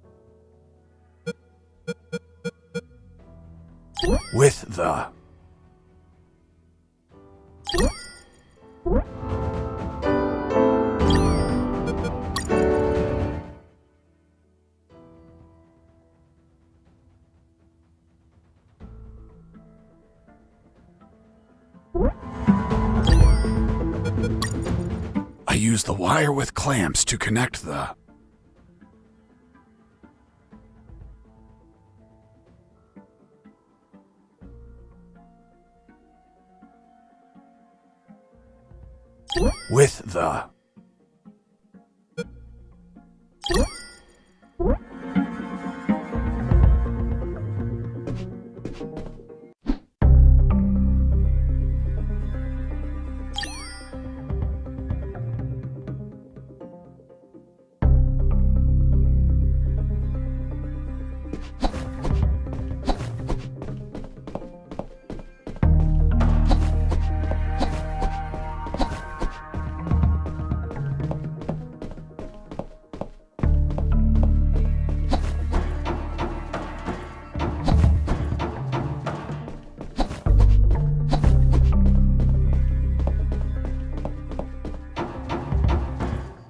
with the... I use the wire with clamps to connect the... with the...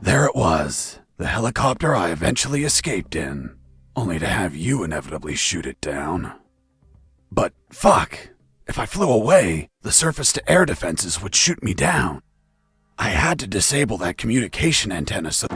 There it was, the helicopter I eventually escaped in, only to have you inevitably shoot it down. But fuck, if I flew away, the surface-to-air defenses would shoot me down. I had to disable that communication antenna so...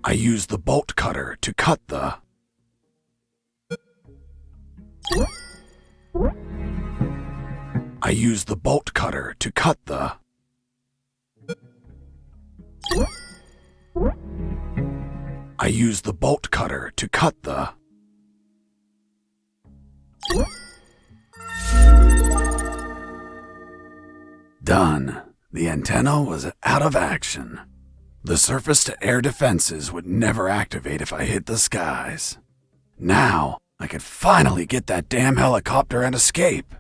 I used the bolt cutter to cut the... I used the bolt cutter to cut the... I used the bolt cutter to cut the... Done. The antenna was out of action. The surface-to-air defenses would never activate if I hit the skies. Now, I could finally get that damn helicopter and escape.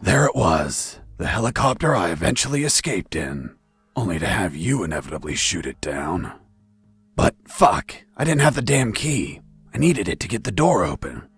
There it was, the helicopter I eventually escaped in, only to have you inevitably shoot it down. But fuck, I didn't have the damn key. I needed it to get the door open.